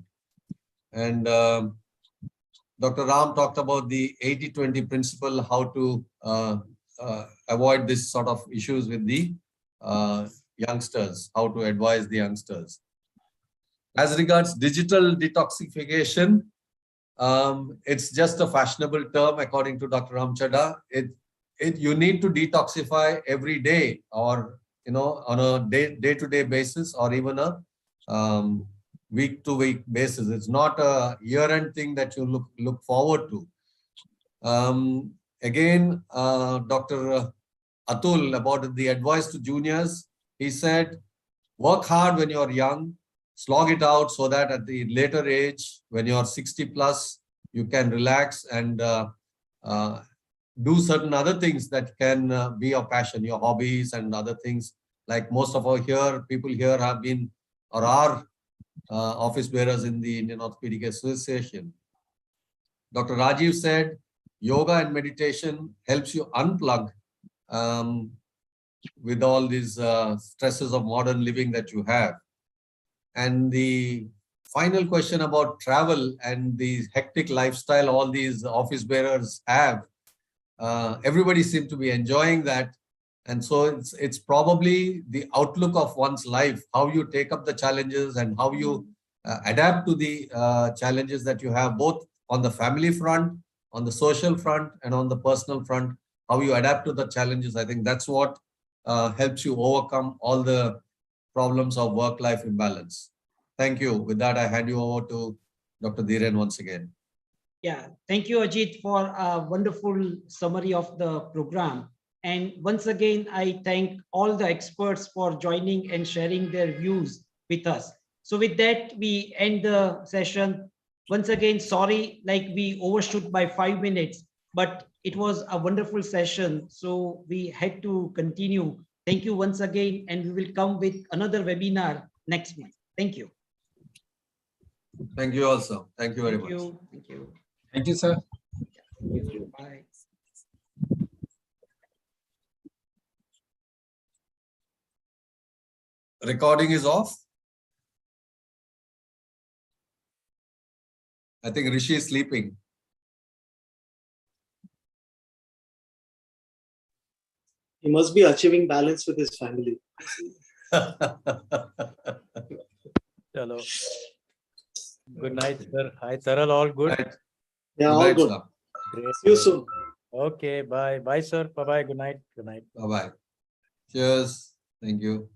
And Dr. Ram talked about the 80-20 principle, how to avoid this sort of issues with the youngsters, how to advise the youngsters. As regards digital detoxification, it's just a fashionable term according to Dr. Ramchada. You need to detoxify every day, or on a day-to-day basis, or even a week-to-week basis. It's not a year-end thing that you look forward to. Again, Dr. Atul, about the advice to juniors, he said, work hard when you're young, slog it out so that at the later age, when you're 60 plus, you can relax and do certain other things that can be your passion, your hobbies and other things. Like most of our people here have been or are office bearers in the Indian Orthopedic Association. Dr. Rajiv said, yoga and meditation helps you unplug with all these stresses of modern living that you have. And the final question about travel and the hectic lifestyle all these office bearers have, everybody seems to be enjoying that. And so it's probably the outlook of one's life, how you take up the challenges and how you adapt to the challenges that you have, both on the family front, on the social front, and on the personal front, how you adapt to the challenges. I think that's what helps you overcome all the problems of work-life imbalance. Thank you. With that, I hand you over to Dr. Dhiren once again. Yeah, thank you, Ajit, for a wonderful summary of the program. And once again, I thank all the experts for joining and sharing their views with us. So with that, we end the session. Once again, sorry, like we overshoot by 5 minutes, but it was a wonderful session. So we had to continue. Thank you once again, and we will come with another webinar next month. Thank you. Thank you also. Thank you very Thank much. you. Thank you. Thank you, sir. Bye. Recording is off. I think Rishi is sleeping. He must be achieving balance with his family. Chalo. Good night, sir. Hi, Taral. All good? Right. Yeah, Good all night, good. sir. Great. See you great. soon. Okay. Bye. Bye, sir. Bye-bye. Good night. Good night. Bye-bye. Cheers. Thank you.